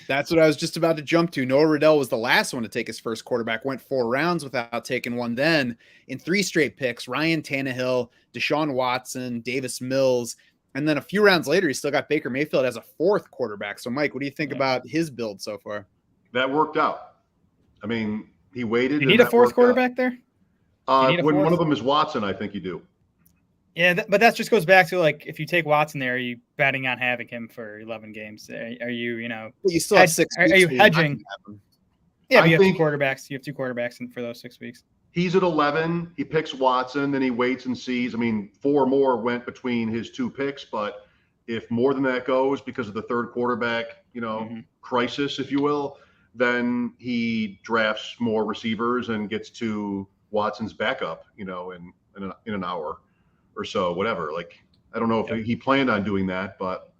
That's what I was just about to jump to. Noah Rudell was the last one to take his first quarterback, went 4 rounds without taking one. Then in 3 straight picks, Ryan Tannehill, Deshaun Watson, Davis Mills, and then a few rounds later, he still got Baker Mayfield as a 4th quarterback. So, Mike, what do you think about his build so far? That worked out. I mean, he waited. You need a 4th quarterback there? When one of them is Watson, I think you do. Yeah, but that just goes back to, like, if you take Watson there, are you betting on having him for 11 games? Are you, Well, you still have 6 weeks. Are you hedging? Yeah, but you have 2 quarterbacks. You have 2 quarterbacks for those 6 weeks. He's at 11. He picks Watson, then he waits and sees. I mean, 4 more went between his 2 picks, but if more than that goes because of the third quarterback, crisis, if you will, then he drafts more receivers and gets to Watson's backup, in an hour or so, whatever. Like, I don't know if he planned on doing that, but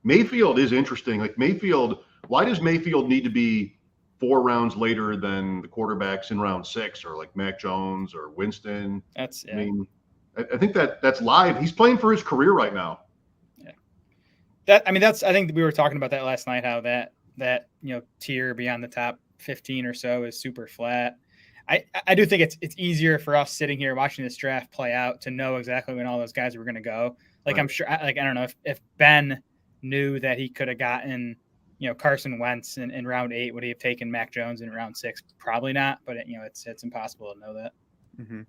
Mayfield is interesting. Like, why does Mayfield need to be 4 rounds later than the quarterbacks in round 6 or like Mac Jones or Winston? I mean, I think that's live. He's playing for his career right now. Yeah. I think we were talking about that last night, how that tier beyond the top 15 or so is super flat. I do think it's easier for us sitting here watching this draft play out to know exactly when all those guys were going to go. Like, right. I'm sure, I don't know if Ben knew that he could have gotten, Carson Wentz in round 8, would he have taken Mac Jones in round 6? Probably not, but it's impossible to know that. Mm-hmm.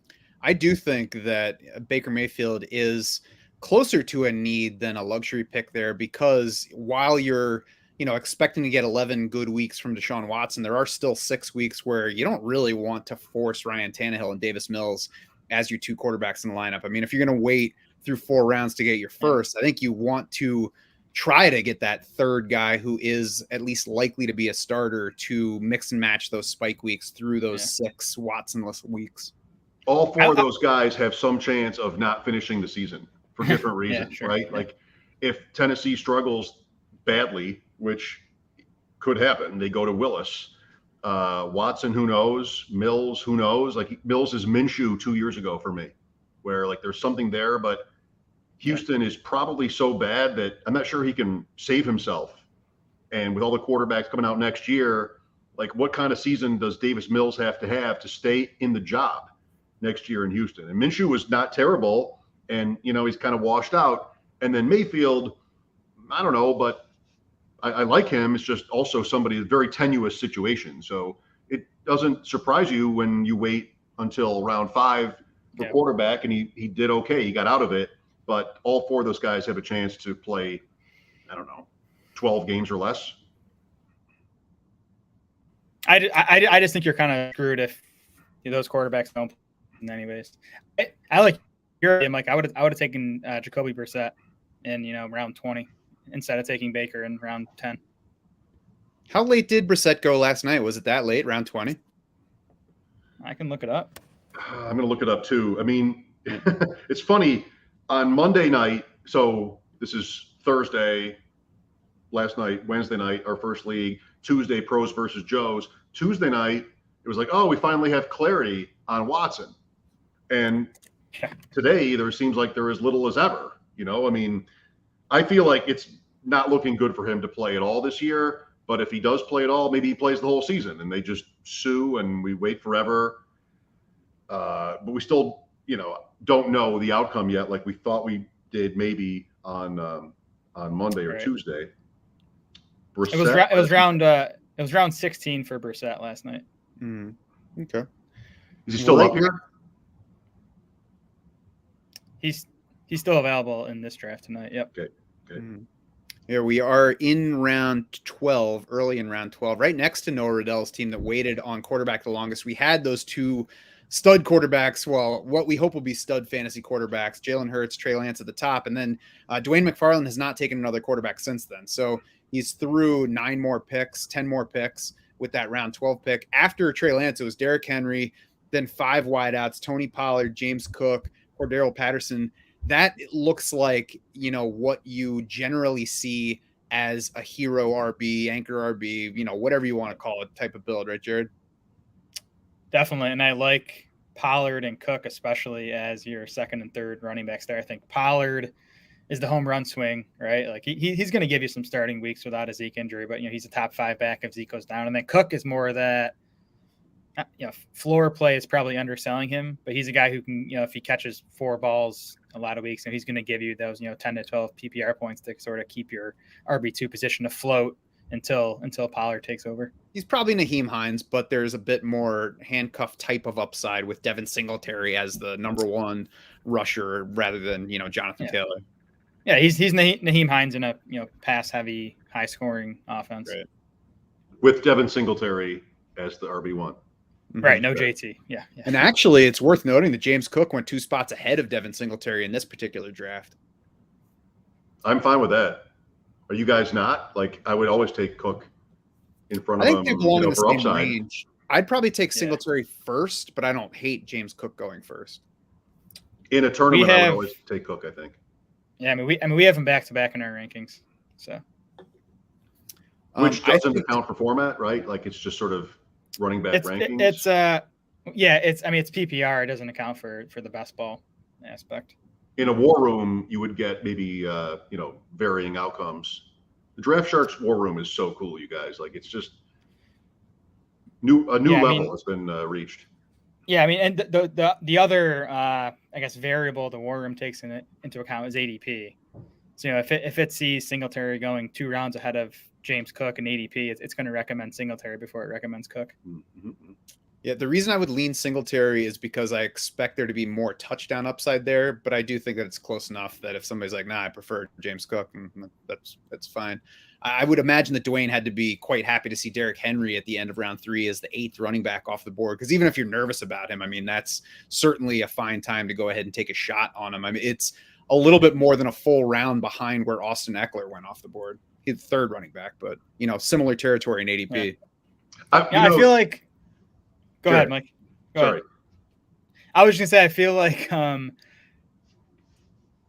I do think that Baker Mayfield is closer to a need than a luxury pick there, because while you're expecting to get 11 good weeks from Deshaun Watson, there are still 6 weeks where you don't really want to force Ryan Tannehill and Davis Mills as your 2 quarterbacks in the lineup. I mean, if you're going to wait through 4 rounds to get your first, I think you want to try to get that third guy who is at least likely to be a starter to mix and match those spike weeks through those 6 Watson-less weeks. All 4 of those guys have some chance of not finishing the season for different reasons, right? Yeah. Like if Tennessee struggles badly, which could happen, they go to Willis. Watson, who knows? Mills, who knows? Like Mills is Minshew 2 years ago for me, where like there's something there, but Houston is probably so bad that I'm not sure he can save himself. And with all the quarterbacks coming out next year, like what kind of season does Davis Mills have to stay in the job next year in Houston? And Minshew was not terrible, and he's kind of washed out. And then Mayfield, I don't know, but I like him. It's just also somebody in a very tenuous situation. So it doesn't surprise you when you wait until round 5 for quarterback, and he did okay. He got out of it, but all 4 of those guys have a chance to play, 12 games or less. I just think you're kind of screwed if those quarterbacks don't play anyways. I like your game. Like I would have taken Jacoby Brissett in round 20. Instead of taking Baker in round 10. How late did Brissett go last night? Was it that late, round 20? I can look it up. I'm going to look it up too. I mean, it's funny. On Monday night, so this is Thursday, last night, Wednesday night, our first league, Tuesday, pros versus Joes. Tuesday night, it was like, oh, we finally have clarity on Watson. And today, there seems like there is little as ever. I mean, I feel like it's not looking good for him to play at all this year, but if he does play at all, maybe he plays the whole season and they just sue and we wait forever. But we still, don't know the outcome yet, like we thought we did maybe on Monday or Tuesday. Brissett, it was round 16 for Brissett last night. Okay. Is he still up here? He's still available in this draft tonight. Yep. Okay. Here we are in round 12, early in round 12, right next to Noah Rudell's team that waited on quarterback the longest. We had those 2 stud quarterbacks, what we hope will be stud fantasy quarterbacks, Jalen Hurts, Trey Lance at the top, and then Dwain McFarland has not taken another quarterback since then. So he's through 10 more picks with that round 12 pick. After Trey Lance, it was Derrick Henry, then 5 wideouts, Tony Pollard, James Cook, Cordero Patterson. That looks like, what you generally see as a hero RB, anchor RB, whatever you want to call it, type of build, right, Jared? Definitely. And I like Pollard and Cook, especially as your second and third running backs there. I think Pollard is the home run swing, right? Like he's going to give you some starting weeks without a Zeke injury, but he's a top 5 back if Zeke goes down. And then Cook is more of that, floor play is probably underselling him, but he's a guy who can, if he catches 4 balls a lot of weeks, he's going to give you those, 10 to 12 PPR points to sort of keep your RB2 position afloat until Pollard takes over. He's probably Naheem Hines, but there's a bit more handcuff type of upside with Devin Singletary as the number 1 rusher rather than, Jonathan Taylor. Yeah, he's Naheem Hines in a, pass heavy, high scoring offense. Right. With Devin Singletary as the RB1. Right, no JT. Yeah. And actually, it's worth noting that James Cook went 2 spots ahead of Devin Singletary in this particular draft. I'm fine with that. Are you guys not? Like, I would always take Cook in front of him. I think they belong in the same upside range. I'd probably take Singletary first, but I don't hate James Cook going first. In a tournament, I would always take Cook, I think. Yeah, I mean, we have him back to back in our rankings. So, which doesn't account for format, right? Like, it's just sort of running back rankings. It's PPR. It doesn't account for the best ball aspect. In a war room, you would get maybe varying outcomes. The Draft Sharks war room is so cool, you guys. Like, it's just a new level has been reached. Yeah, I mean, and the other I guess variable the war room takes into account is ADP. So if it sees Singletary going 2 rounds ahead of James Cook and ADP, it's going to recommend Singletary before it recommends Cook. Mm-hmm. Yeah, the reason I would lean Singletary is because I expect there to be more touchdown upside there, but I do think that it's close enough that if somebody's like, nah, I prefer James Cook, that's fine. I would imagine that Dwain had to be quite happy to see Derrick Henry at the end of round 3 as the 8th running back off the board, because even if you're nervous about him, I mean, that's certainly a fine time to go ahead and take a shot on him. I mean, it's a little bit more than a full round behind where Austin Eckler went off the board. He's the 3rd running back, but, similar territory in ADP. I feel like – Go ahead, Mike. Sorry. I was just going to say, I feel like,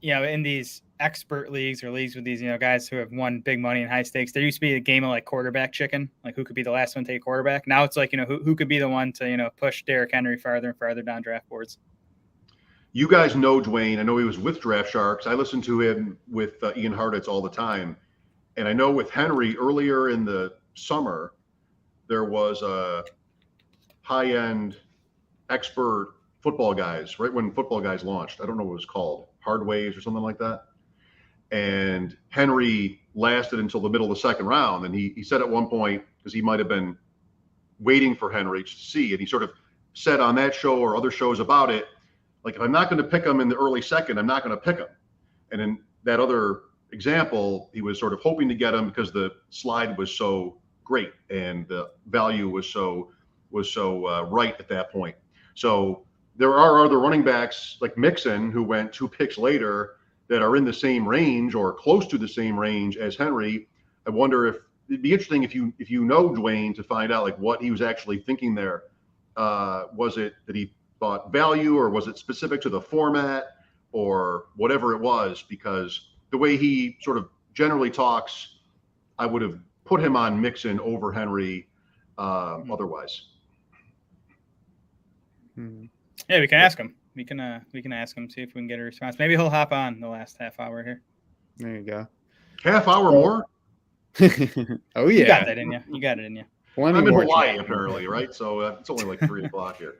in these expert leagues or leagues with these, guys who have won big money in high stakes, there used to be a game of like quarterback chicken, like who could be the last one to take a quarterback. Now it's like, who could be the one to, push Derrick Henry farther and farther down draft boards. You guys know Dwain. I know he was with Draft Sharks. I listen to him with Ian Hartitz all the time. And I know with Henry earlier in the summer, there was a high-end expert football guys, right when football guys launched. I don't know what it was called, Hardways or something like that. And Henry lasted until the middle of the 2nd round. And he said at one point, because he might have been waiting for Henry to see, and he sort of said on that show or other shows about it, like, if I'm not going to pick him in the early 2nd, I'm not going to pick him. And in that other example, he was sort of hoping to get him because the slide was so great and the value was so right at that point. So there are other running backs like Mixon who went 2 picks later that are in the same range or close to the same range as Henry. I wonder if it'd be interesting if you know Dwain to find out like what he was actually thinking there. Was it that he thought value, or was it specific to the format, or whatever it was? Because the way he sort of generally talks, I would have put him on Mixon over Henry otherwise. Yeah, we can ask him. We can ask him, see if we can get a response. Maybe he'll hop on the last half hour here. There you go. Half hour more? Oh, yeah. You got that in you. You got it in you. I'm in Hawaii, apparently, right? So it's only like 3 o'clock here.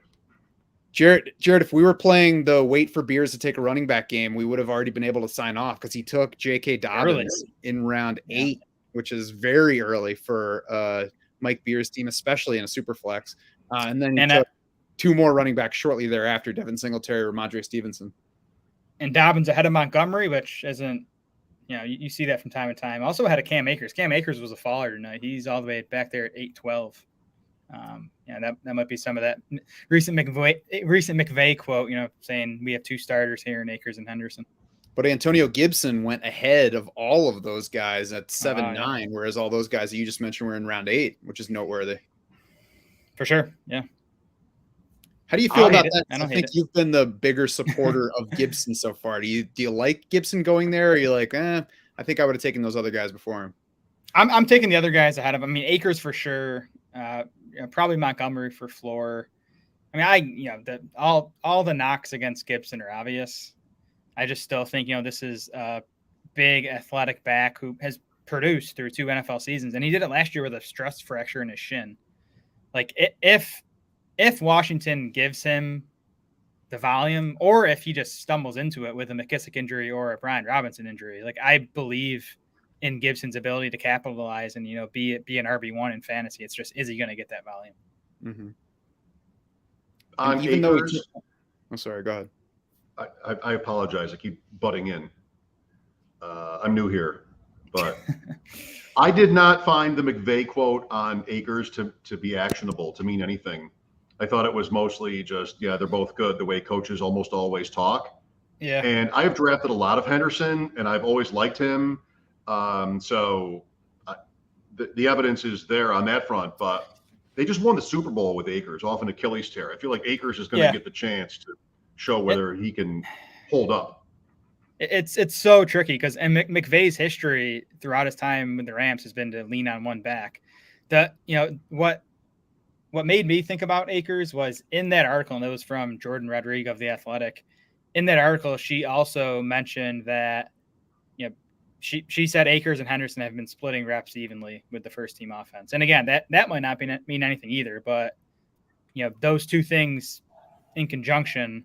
Jared, if we were playing the wait for Beers to take a running back game, we would have already been able to sign off because he took J.K. Dobbins in round 8, which is very early for Mike Beers' team, especially in a super flex. And then he took 2 more running backs shortly thereafter, Devin Singletary or Ramondre Stevenson. And Dobbins ahead of Montgomery, which isn't, you see that from time to time. Also ahead of Cam Akers. Cam Akers was a faller tonight. He's all the way back there at 8-12. That might be some of that recent McVay quote, saying we have 2 starters here in Akers and Henderson. But Antonio Gibson went ahead of all of those guys at 7-9, whereas all those guys that you just mentioned were in round 8, which is noteworthy. For sure, yeah. How do you feel about that? I think you've been the bigger supporter of Gibson so far. Do you like Gibson going there? Or are you like, I think I would have taken those other guys before him? I'm taking the other guys ahead of him. I mean, Akers for sure. Probably Montgomery for floor. I mean, all the knocks against Gibson are obvious. I just still think, this is a big athletic back who has produced through 2 NFL seasons, and he did it last year with a stress fracture in his shin. Like if Washington gives him the volume, or if he just stumbles into it with a McKissick injury or a Brian Robinson injury, like I believe in Gibson's ability to capitalize and, be an RB1 in fantasy. It's just, is he going to get that volume? Mm-hmm. Even though I'm sorry, go ahead. I apologize. I keep butting in. I'm new here, but I did not find the McVay quote on Akers to be actionable, to mean anything. I thought it was mostly just, they're both good, the way coaches almost always talk. Yeah. And I have drafted a lot of Henderson, and I've always liked him. So the evidence is there on that front, but they just won the Super Bowl with Akers off an Achilles tear. I feel like Akers is going to get the chance to show whether he can hold up. It's so tricky because McVay's history throughout his time with the Rams has been to lean on one back. What made me think about Akers was in that article, and it was from Jordan Rodriguez of The Athletic. In that article, she also mentioned that, she said Akers and Henderson have been splitting reps evenly with the first team offense. And again, that might not mean anything either, but those 2 things in conjunction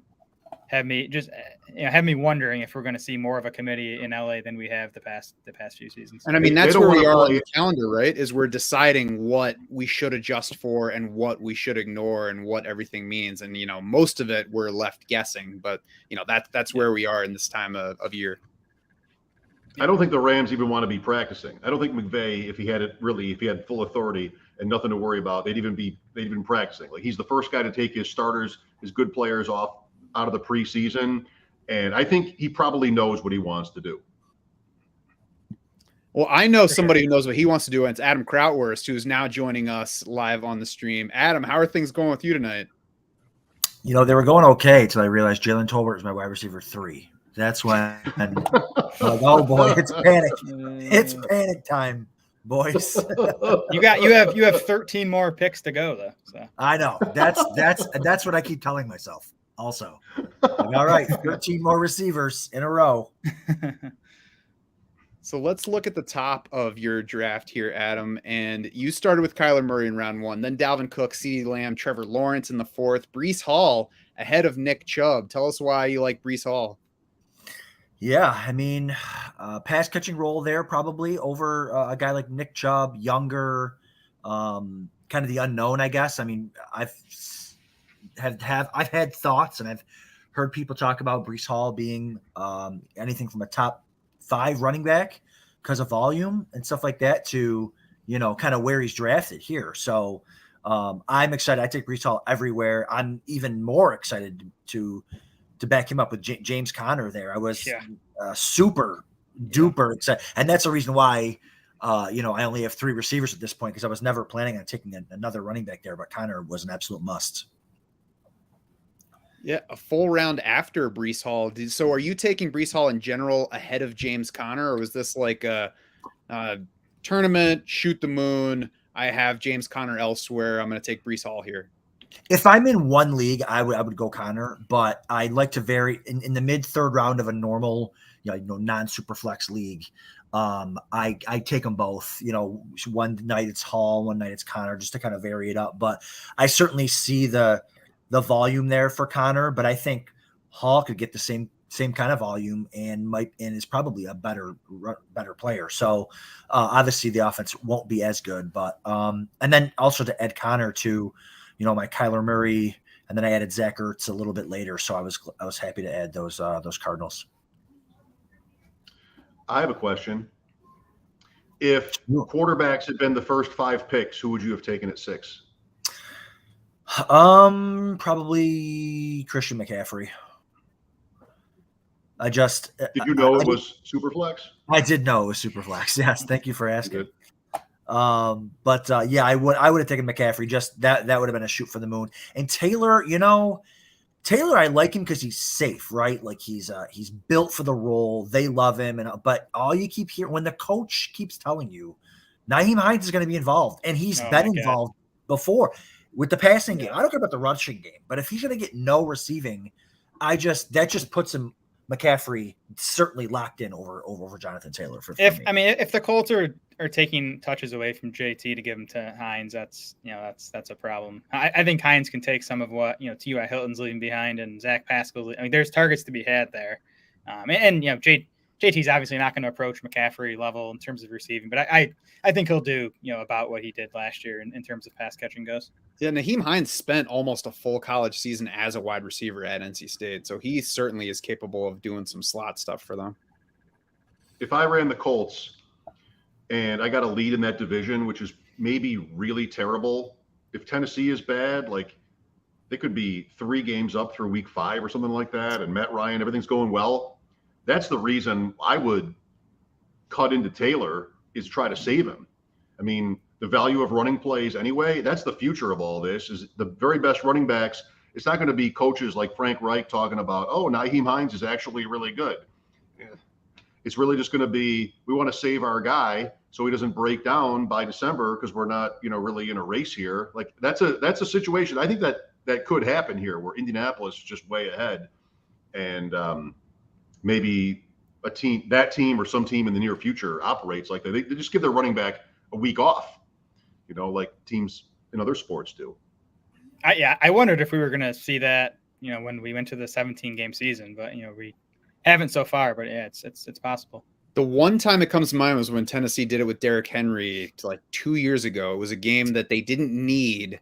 have me wondering if we're going to see more of a committee in LA than we have the past few seasons. And I mean, They that's don't where we wanna are on play- the calendar, right? Is we're deciding what we should adjust for and what we should ignore and what everything means. And, most of it we're left guessing, but that's where we are in this time of year. I don't think the Rams even want to be practicing. I don't think McVay, if he had full authority and nothing to worry about, they'd even be practicing. Like, he's the first guy to take his starters, his good players out of the preseason. And I think he probably knows what he wants to do. Well, I know somebody who knows what he wants to do, and it's Adam Krautwurst, who's now joining us live on the stream. Adam, how are things going with you tonight? They were going okay until I realized Jalen Tolbert is my wide receiver 3. That's when I'm like, oh boy, it's panic. It's panic time, boys. You have 13 more picks to go though. So I know. That's what I keep telling myself also. Like, all right, 13 more receivers in a row. So let's look at the top of your draft here, Adam. And you started with Kyler Murray in round 1, then Dalvin Cook, CeeDee Lamb, Trevor Lawrence in the 4th, Breece Hall ahead of Nick Chubb. Tell us why you like Breece Hall. Yeah, I mean, pass catching role there probably over a guy like Nick Chubb, younger, kind of the unknown, I guess. I mean, I've had thoughts, and I've heard people talk about Breece Hall being anything from a top 5 running back because of volume and stuff like that to, kind of where he's drafted here. So I'm excited. I take Breece Hall everywhere. I'm even more excited to back him up with James Conner there. I was super duper excited. And that's the reason why, I only have 3 receivers at this point, because I was never planning on taking another running back there, but Conner was an absolute must. Yeah, a full round after Breece Hall. So are you taking Breece Hall in general ahead of James Conner, or was this like a tournament, shoot the moon, I have James Conner elsewhere, I'm going to take Breece Hall here? If I'm in one league, I would go Conner, but I like to vary in the mid 3rd round of a normal, non-super flex league. I take them both, one night it's Hall, one night it's Conner, just to kind of vary it up. But I certainly see the volume there for Conner, but I think Hall could get the same kind of volume and is probably a better player. So obviously the offense won't be as good, but and then also to add Conner to, my Kyler Murray, and then I added Zach Ertz a little bit later. So I was happy to add those Cardinals. I have a question. If quarterbacks had been the first 5 picks, who would you have taken at 6? Probably Christian McCaffrey. Did you know it was super flex? I did know it was super flex. Yes, thank you for asking. Good. I would have taken McCaffrey. Just that would have been a shoot for the moon. And Taylor, I like him because he's safe, right? Like he's built for the role. They love him, but all you keep hearing when the coach keeps telling you, Nyheim Hines is going to be involved, and he's been involved before with the passing game. I don't care about the rushing game, but if he's going to get no receiving, that just puts him McCaffrey certainly locked in over Jonathan Taylor. For me. If the Colts are taking touches away from JT to give them to Hines, that's a problem. I think Hines can take some of what T.Y. Hilton's leaving behind and Zach Pascal's. There's targets to be had there, JT's obviously not going to approach McCaffrey level in terms of receiving, but I think he'll do about what he did last year in terms of pass catching goes. Yeah, Nyheim Hines spent almost a full college season as a wide receiver at NC State, so he certainly is capable of doing some slot stuff for them. If I ran the Colts and I got a lead in that division, which is maybe really terrible, if Tennessee is bad, like they could be 3 games up through week 5 or something like that, and Matt Ryan, everything's going well. That's the reason I would cut into Taylor, is try to save him. I mean, the value of running plays anyway, that's the future of all this, is the very best running backs. It's not going to be coaches like Frank Reich talking about, oh, Nyheim Hines is actually really good. Yeah. It's really just going to be, we want to save our guy so he doesn't break down by December because we're not, really in a race here. Like that's a situation. I think that could happen here where Indianapolis is just way ahead, and maybe that team or some team in the near future operates like that. They just give their running back a week off, like teams in other sports do. I wondered if we were going to see that when we went to the 17-game season, but we haven't so far. But yeah, it's possible. The one time it comes to mind was when Tennessee did it with Derrick Henry like 2 years ago. It was a game that they didn't need,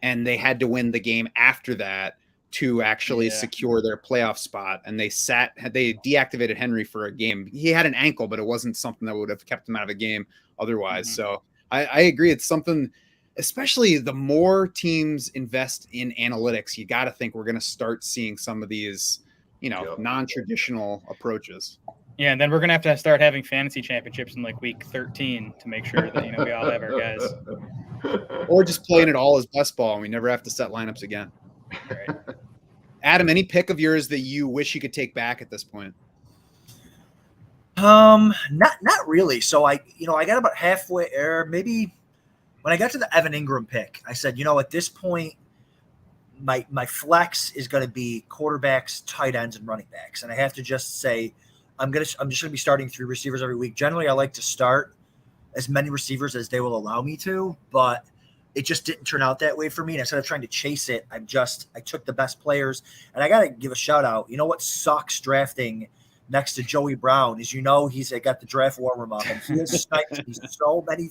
and they had to win the game after that to actually secure their playoff spot. And they deactivated Henry for a game. He had an ankle, but it wasn't something that would have kept him out of a game otherwise. Mm-hmm. So I agree. It's something, especially the more teams invest in analytics, you got to think we're going to start seeing some of these, non-traditional approaches. Yeah, and then we're going to have to start having fantasy championships in like week 13 to make sure that, we all have our guys. Or just playing it all as best ball and we never have to set lineups again. Right. Adam, any pick of yours that you wish you could take back at this point? Not really. So I got about halfway, or maybe when I got to the Evan Ingram pick, I said, at this point, my flex is going to be quarterbacks, tight ends, and running backs. And I have to just say, I'm just going to be starting 3 receivers every week. Generally, I like to start as many receivers as they will allow me to, but it just didn't turn out that way for me. And instead of trying to chase it, I took the best players. And I got to give a shout out. You know what sucks drafting next to Joey Brown is, he's got the draft warm up and he has sniped me so many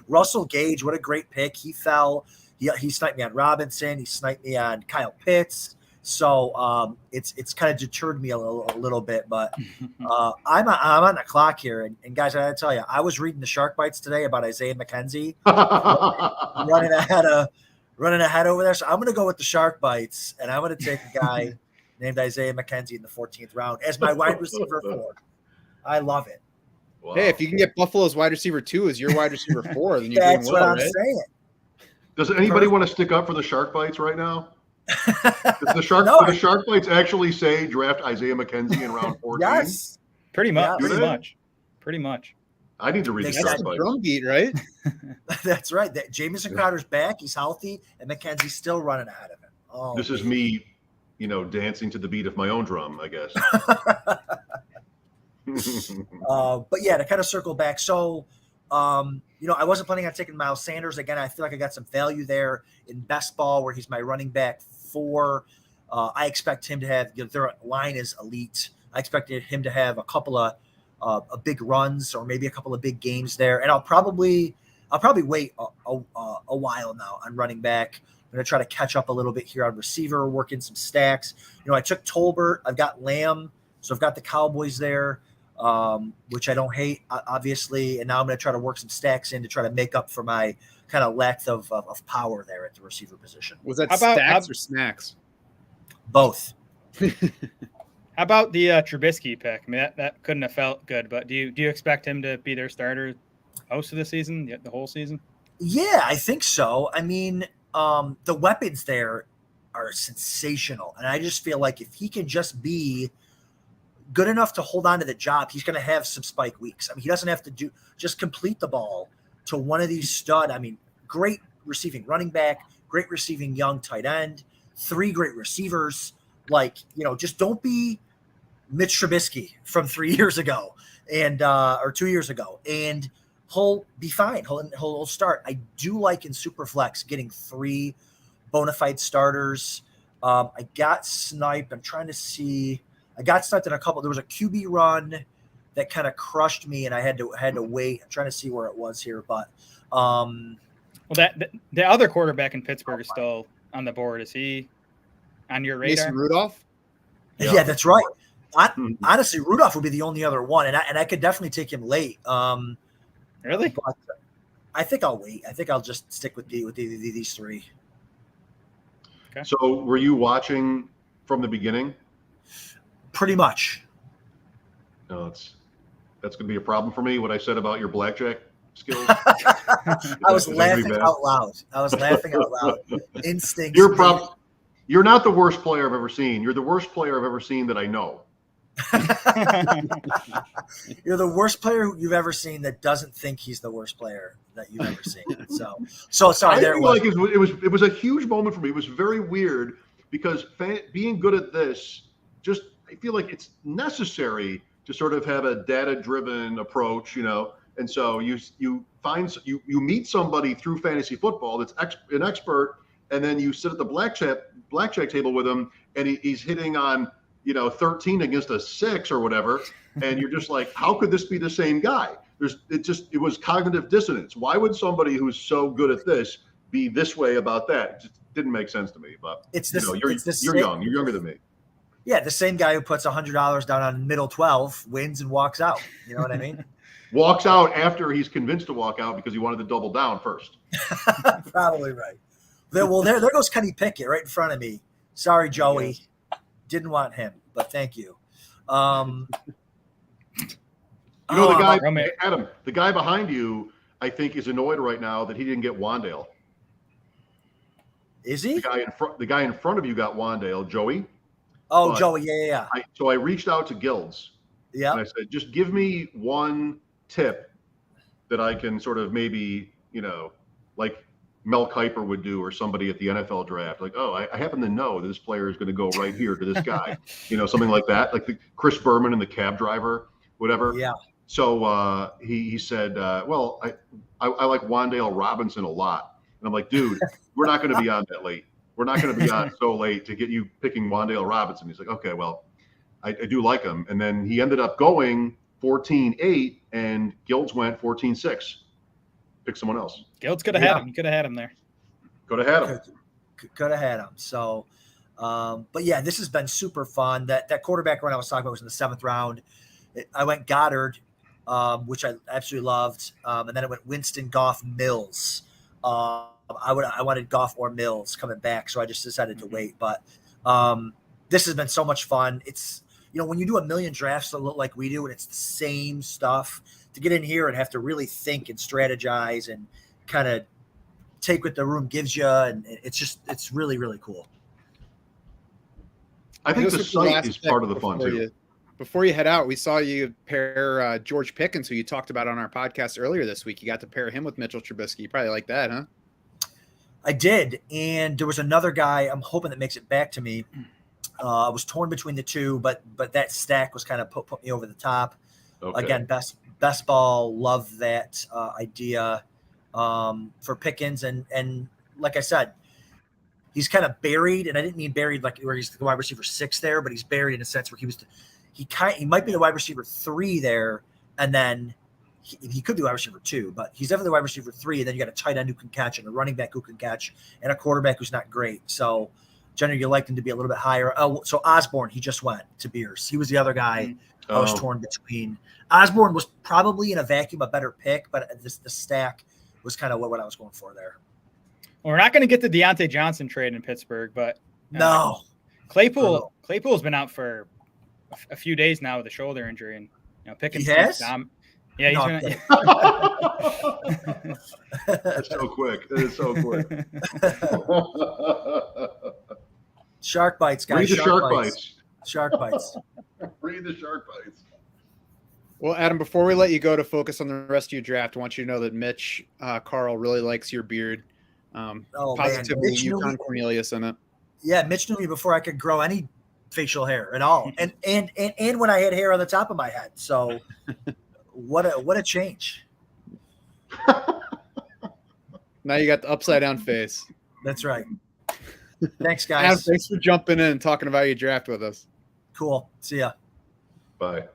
Russell Gage. What a great pick. He fell. He sniped me on Robinson. He sniped me on Kyle Pitts. So it's kind of deterred me a little bit, but I'm on the clock here. And guys, I got to tell you, I was reading the Shark Bites today about Isaiah McKenzie running ahead over there. So I'm going to go with the Shark Bites, and I'm going to take a guy named Isaiah McKenzie in the 14th round as my wide receiver 4. I love it. Wow. Hey, if you can get Buffalo's wide receiver 2 as your wide receiver 4, then you're doing well. That's what I'm saying. Does anybody want to stick up for the Shark Bites right now? Does the Shark Bites actually say draft Isaiah McKenzie in round 14? Yes, pretty much. Pretty much. I need to read the Shark Bites. Drum beat, right? That's right. That Jamison Crowder's back. He's healthy, and McKenzie's still running ahead of him. Oh, this is me, dancing to the beat of my own drum, I guess. But yeah, to kind of circle back. So, I wasn't planning on taking Miles Sanders. Again, I feel like I got some value there in best ball where he's my running back 4. I expect him to have, their line is elite. I expected him to have a couple of big runs or maybe a couple of big games there. And I'll probably wait a while now on running back. I'm going to try to catch up a little bit here on receiver, work in some stacks. I took Tolbert. I've got Lamb. So I've got the Cowboys there, which I don't hate, obviously. And now I'm going to try to work some stacks in to try to make up for my kind of lack of power there at the receiver position. Was that stacks or snacks? Both. How about the Trubisky pick? I mean, that couldn't have felt good, but do you expect him to be their starter most of the season, the whole season? Yeah, I think so. I mean, the weapons there are sensational. And I just feel like if he can just be good enough to hold on to the job, he's going to have some spike weeks. I mean, he doesn't have to just complete the ball to one of these great receiving running back, great receiving young tight end, 3 great receivers. Just don't be Mitch Trubisky from 3 years ago or 2 years ago, and he'll be fine. He'll start. I do like in Superflex getting 3 bona fide starters. I got sniped. I'm trying to see. I got sniped in a couple. There was a QB run that kind of crushed me, and I had to wait. I'm trying to see where it was here, but the other quarterback in Pittsburgh is still on the board. Is he on your radar? Mason Rudolph? Yeah, that's right. Honestly, Rudolph would be the only other one, and I could definitely take him late. Really? But I think I'll wait. I think I'll just stick with these 3. Okay. So, were you watching from the beginning? Pretty much. No, that's going to be a problem for me. What I said about your blackjack skills. I was laughing out loud. Instincts. You're not the worst player I've ever seen. You're the worst player I've ever seen that I know. You're the worst player you've ever seen that doesn't think he's the worst player that you've ever seen. So sorry. There it was. It was a huge moment for me. It was very weird because being good at this, I feel like it's necessary to sort of have a data-driven approach, And so you meet somebody through fantasy football that's an expert, and then you sit at the blackjack blackjack table with him, and he's hitting on 13 against a 6 or whatever, and you're just like, how could this be the same guy? It was cognitive dissonance. Why would somebody who's so good at this be this way about that? It just didn't make sense to me. But you're young. You're younger than me. Yeah, the same guy who puts $100 down on middle 12 wins and walks out. You know what I mean? Walks out after he's convinced to walk out because he wanted to double down first. Probably right. There goes Kenny Pickett right in front of me. Sorry, Joey. Yes. Didn't want him, but thank you. The guy, Adam, the guy behind you, I think, is annoyed right now that he didn't get Wandale. Is he? The guy in front of you got Wandale, Joey. Oh, but Joey, yeah. So I reached out to Gills. Yeah. And I said, just give me one tip that I can sort of maybe, like Mel Kiper would do, or somebody at the NFL draft. Like, oh, I happen to know that this player is going to go right here to this guy. Something like that. Like the Chris Berman and the cab driver, whatever. Yeah. So he said, well, I like Wandale Robinson a lot. And I'm like, dude, we're not going to be on that late. We're not going to be on so late to get you picking Wandale Robinson. He's like, okay, well, I do like him. And then he ended up going 14-8, and Gilds went 14-6. Pick someone else. Gilds could have had him. You could have had him there. Could have had him. Could have had him. So, but yeah, this has been super fun. That quarterback run I was talking about was in the 7th round. I went Goddard, which I absolutely loved. And then I went Winston, Goff, Mills. I wanted Goff or Mills coming back, so I just decided to wait. But this has been so much fun. It's when you do a million drafts that look like we do, and it's the same stuff, to get in here and have to really think and strategize and kind of take what the room gives you, and it's really, really cool. I think the site is part of the fun too. Before you head out, we saw you pair George Pickens, who you talked about on our podcast earlier this week. You got to pair him with Mitchell Trubisky. You probably like that, huh? I did, and there was another guy I'm hoping that makes it back to me. I was torn between the two, but that stack was kind of put me over the top. Okay. Again, best ball, love that idea for Pickens, and like I said, he's kind of buried, and I didn't mean buried like where he's the wide receiver 6 there, but he's buried in a sense where he might be the wide receiver 3 there, and then he could be wide receiver 2, but he's definitely wide receiver 3. And then you got a tight end who can catch, and a running back who can catch, and a quarterback who's not great. So generally, you like him to be a little bit higher. Oh, so Osborne, he just went to Beers. He was the other guy I was torn between. Osborne was probably in a vacuum a better pick, but the stack was kind of what I was going for there. Well, we're not going to get the Deontay Johnson trade in Pittsburgh, but no, Claypool's been out for a few days now with a shoulder injury, and Pickens. He has? Yeah, he's gonna. That's so quick. That is so quick. Shark bites, guys. Read the shark bites. Shark bites. Read the shark bites. Well, Adam, before we let you go to focus on the rest of your draft, I want you to know that Mitch Carl really likes your beard. Positively, Yukon Cornelius in it. Yeah, Mitch knew me before I could grow any facial hair at all, and when I had hair on the top of my head. So. What a change. Now you got the upside down face. That's right. Thanks, guys. Adam, thanks for jumping in and talking about your draft with us. Cool. See ya. Bye.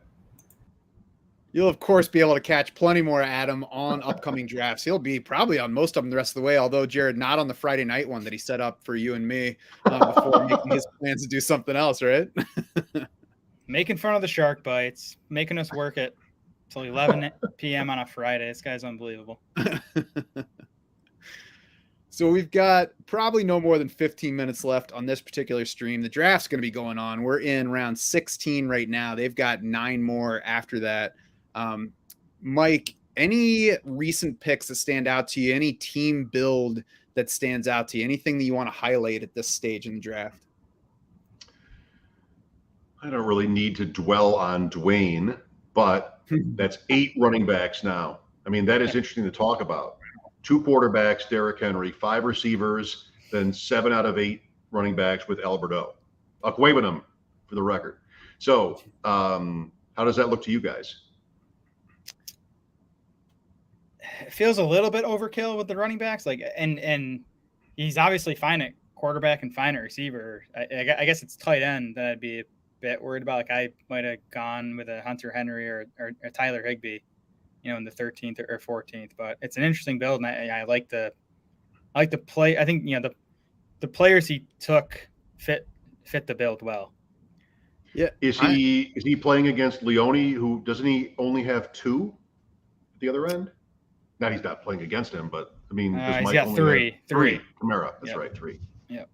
You'll, of course, be able to catch plenty more Adam on upcoming drafts. He'll be probably on most of them the rest of the way, although, Jared, not on the Friday night one that he set up for you and me before making his plans to do something else, right? Making fun of the shark bites, making us work it. Till 11 p.m. on a Friday. This guy's unbelievable. So we've got probably no more than 15 minutes left on this particular stream. The draft's going to be going on. We're in round 16 right now. They've got 9 more after that. Mike, any recent picks that stand out to you? Any team build that stands out to you? Anything that you want to highlight at this stage in the draft? I don't really need to dwell on Dwain, but that's 8 running backs now. I mean, that is interesting to talk about. 2 quarterbacks, Derrick Henry, 5 receivers, then 7 out of 8 running backs with Alberto. Aquabenham, for the record. So how does that look to you guys? It feels a little bit overkill with the running backs. And he's obviously fine at quarterback and find a receiver. I guess it's tight end that I'd be a bit worried about. Like I might have gone with a Hunter Henry or a Tyler Higbee, in the 13th or 14th. But it's an interesting build, and I like the play. I think the players he took fit the build well. Yeah. Is he playing against Leone, who doesn't he only have 2 at the other end? Not he's not playing against him, but I mean, he's got three. Kamara, that's right, 3. Yeah.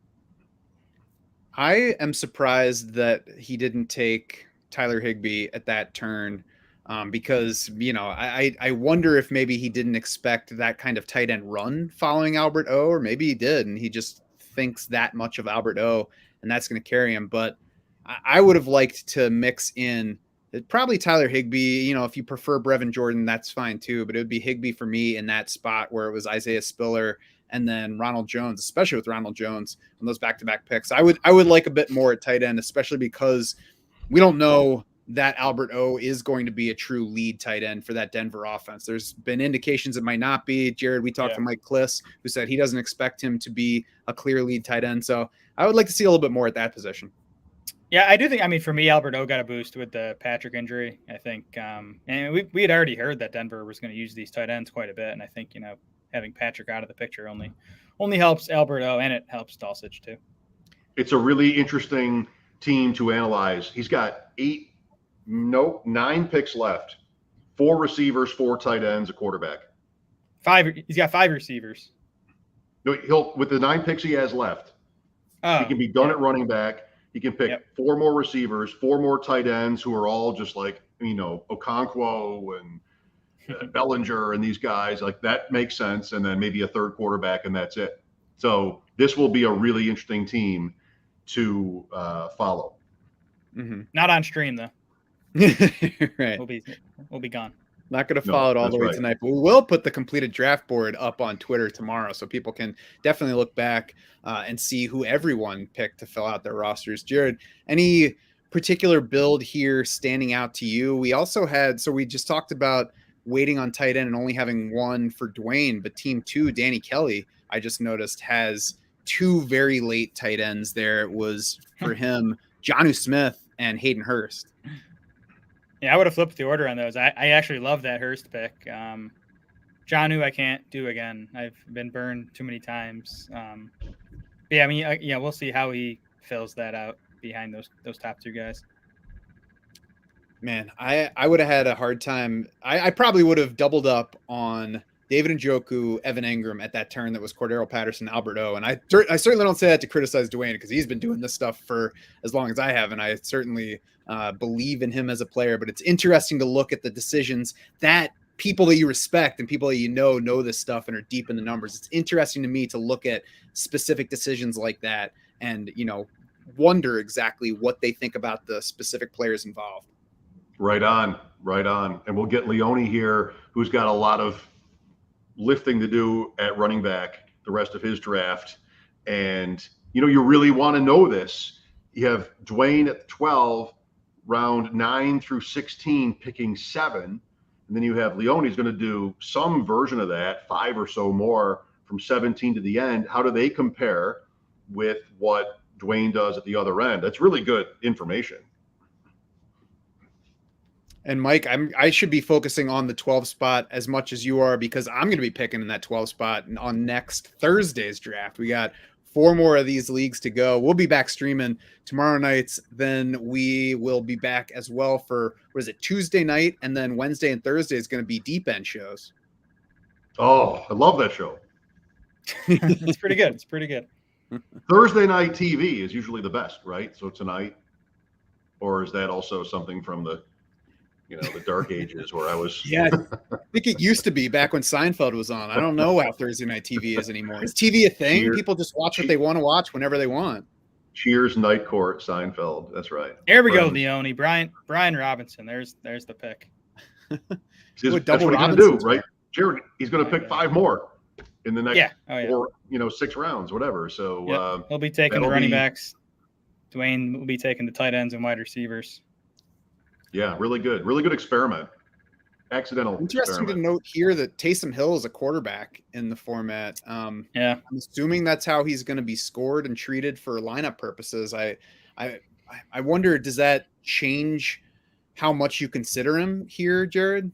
I am surprised that he didn't take Tyler Higbee at that turn, because I wonder if maybe he didn't expect that kind of tight end run following Albert O, or maybe he did, and he just thinks that much of Albert O, and that's going to carry him. But I would have liked to mix in probably Tyler Higbee. If you prefer Brevin Jordan, that's fine too, but it would be Higbee for me in that spot where it was Isaiah Spiller and then Ronald Jones, especially with Ronald Jones on those back-to-back picks. I would like a bit more at tight end, especially because we don't know that Albert O is going to be a true lead tight end for that Denver offense. There's been indications it might not be. Jared, we talked to Mike Kliss, who said he doesn't expect him to be a clear lead tight end. So I would like to see a little bit more at that position. Yeah, I do think. I mean, for me, Albert O got a boost with the Patrick injury. I think, and we had already heard that Denver was going to use these tight ends quite a bit, and I think having Patrick out of the picture only helps Albert O, and it helps Dulcich too. It's a really interesting team to analyze. He's got 9 picks left, 4 receivers, 4 tight ends, a quarterback. 5. He's got 5 receivers. No, he'll with the 9 picks he has left. He can be done at running back. He can pick 4 more receivers, 4 more tight ends who are all just like, Okonkwo and Bellinger and these guys. Like, that makes sense. And then maybe a 3rd quarterback, and that's it. So this will be a really interesting team to follow. Mm-hmm. Not on stream, though. Right. We'll be gone. Not going to follow it all the way tonight, but we will put the completed draft board up on Twitter tomorrow, so people can definitely look back and see who everyone picked to fill out their rosters. Jared, any particular build here standing out to you? We also had, so we just talked about waiting on tight end and only having 1 for Dwain, but team 2, Danny Kelly, I just noticed, has 2 very late tight ends there. It was for him, Jonnu Smith and Hayden Hurst. Yeah, I would have flipped the order on those. I actually love that Hurst pick. Jonnu, I can't do again. I've been burned too many times. We'll see how he fills that out behind those top 2 guys. Man, I would have had a hard time. I probably would have doubled up on David Njoku, Evan Engram at that turn that was Cordero Patterson, Albert O. And I certainly don't say that to criticize Dwain, because he's been doing this stuff for as long as I have, and I certainly believe in him as a player. But it's interesting to look at the decisions that people that you respect and people that know this stuff and are deep in the numbers. It's interesting to me to look at specific decisions like that and wonder exactly what they think about the specific players involved. Right on. And we'll get Leone here, who's got a lot of lifting to do at running back the rest of his draft. And you really want to know this. You have Dwain at 12, round 9 through 16, picking 7, and then you have Leone who's going to do some version of that, 5 or so more from 17 to the end. How do they compare with what Dwain does at the other end? That's really good information. And Mike, I should be focusing on the 12 spot as much as you are, because I'm going to be picking in that 12 spot on next Thursday's draft. We got 4 more of these leagues to go. We'll be back streaming tomorrow nights. Then we will be back as well for, Tuesday night, and then Wednesday and Thursday is going to be deep end shows. Oh, I love that show. It's pretty good. Thursday night TV is usually the best, right? So tonight, or is that also something from the dark ages where I was? Yeah, I think it used to be back when Seinfeld was on. I don't know how Thursday night TV is anymore. Is TV a thing? Cheers. People just watch what they want to watch whenever they want. Cheers, Night Court, Seinfeld. That's right. There we go, Leone. Brian Robinson. There's the pick. That's what he's going to do, right? Jared, he's going to pick 5 more in the next 6 rounds, whatever. So he'll be taking the running backs. Dwain will be taking the tight ends and wide receivers. Yeah, really good experiment. Accidental. Interesting experiment. to note here that Taysom Hill is a quarterback in the format. Yeah. I'm assuming that's how he's going to be scored and treated for lineup purposes. I wonder, does that change how much you consider him here, Jared?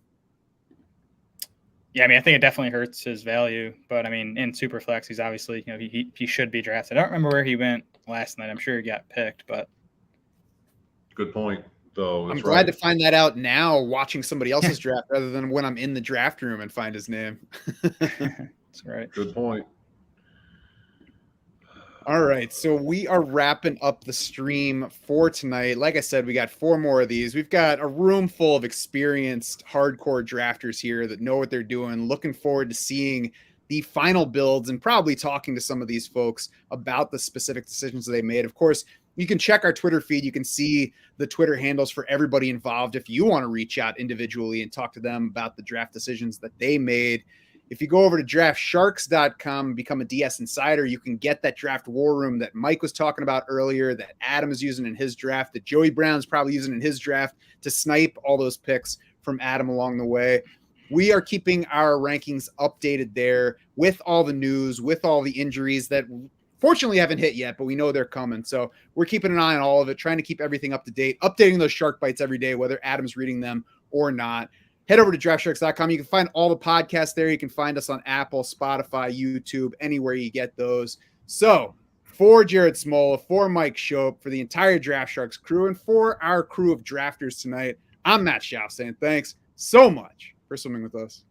Yeah, I mean, I think it definitely hurts his value, but I mean, in Superflex, he's obviously, you know, he should be drafted. I don't remember where he went last night. I'm sure he got picked, but Good point, though. I'm That's glad right. to find that out now, watching somebody else's draft rather than when I'm in the draft room and find his name. that's right. Good point. All right, so we are wrapping up the stream for tonight. Like I said, we got 4 more of these. We've got a room full of experienced hardcore drafters here that know what they're doing. Looking forward to seeing the final builds and probably talking to some of these folks about the specific decisions they made. Of course, you can check our Twitter feed. You can see the Twitter handles for everybody involved if you want to reach out individually and talk to them about the draft decisions that they made. If you go over to draftsharks.com and become a DS Insider, you can get that draft war room that Mike was talking about earlier, that Adam is using in his draft, that Joey Brown's probably using in his draft to snipe all those picks from Adam along the way. We are keeping our rankings updated there with all the news, with all the injuries that fortunately haven't hit yet, but we know they're coming. So we're keeping an eye on all of it, trying to keep everything up to date, updating those shark bites every day, whether Adam's reading them or not. Head over to draftsharks.com. You can find all the podcasts there. You can find us on Apple, Spotify, YouTube, anywhere you get those. So for Jared Smola, for Mike Shope, for the entire Draft Sharks crew, and for our crew of drafters tonight, I'm Matt Schauf saying thanks so much for swimming with us.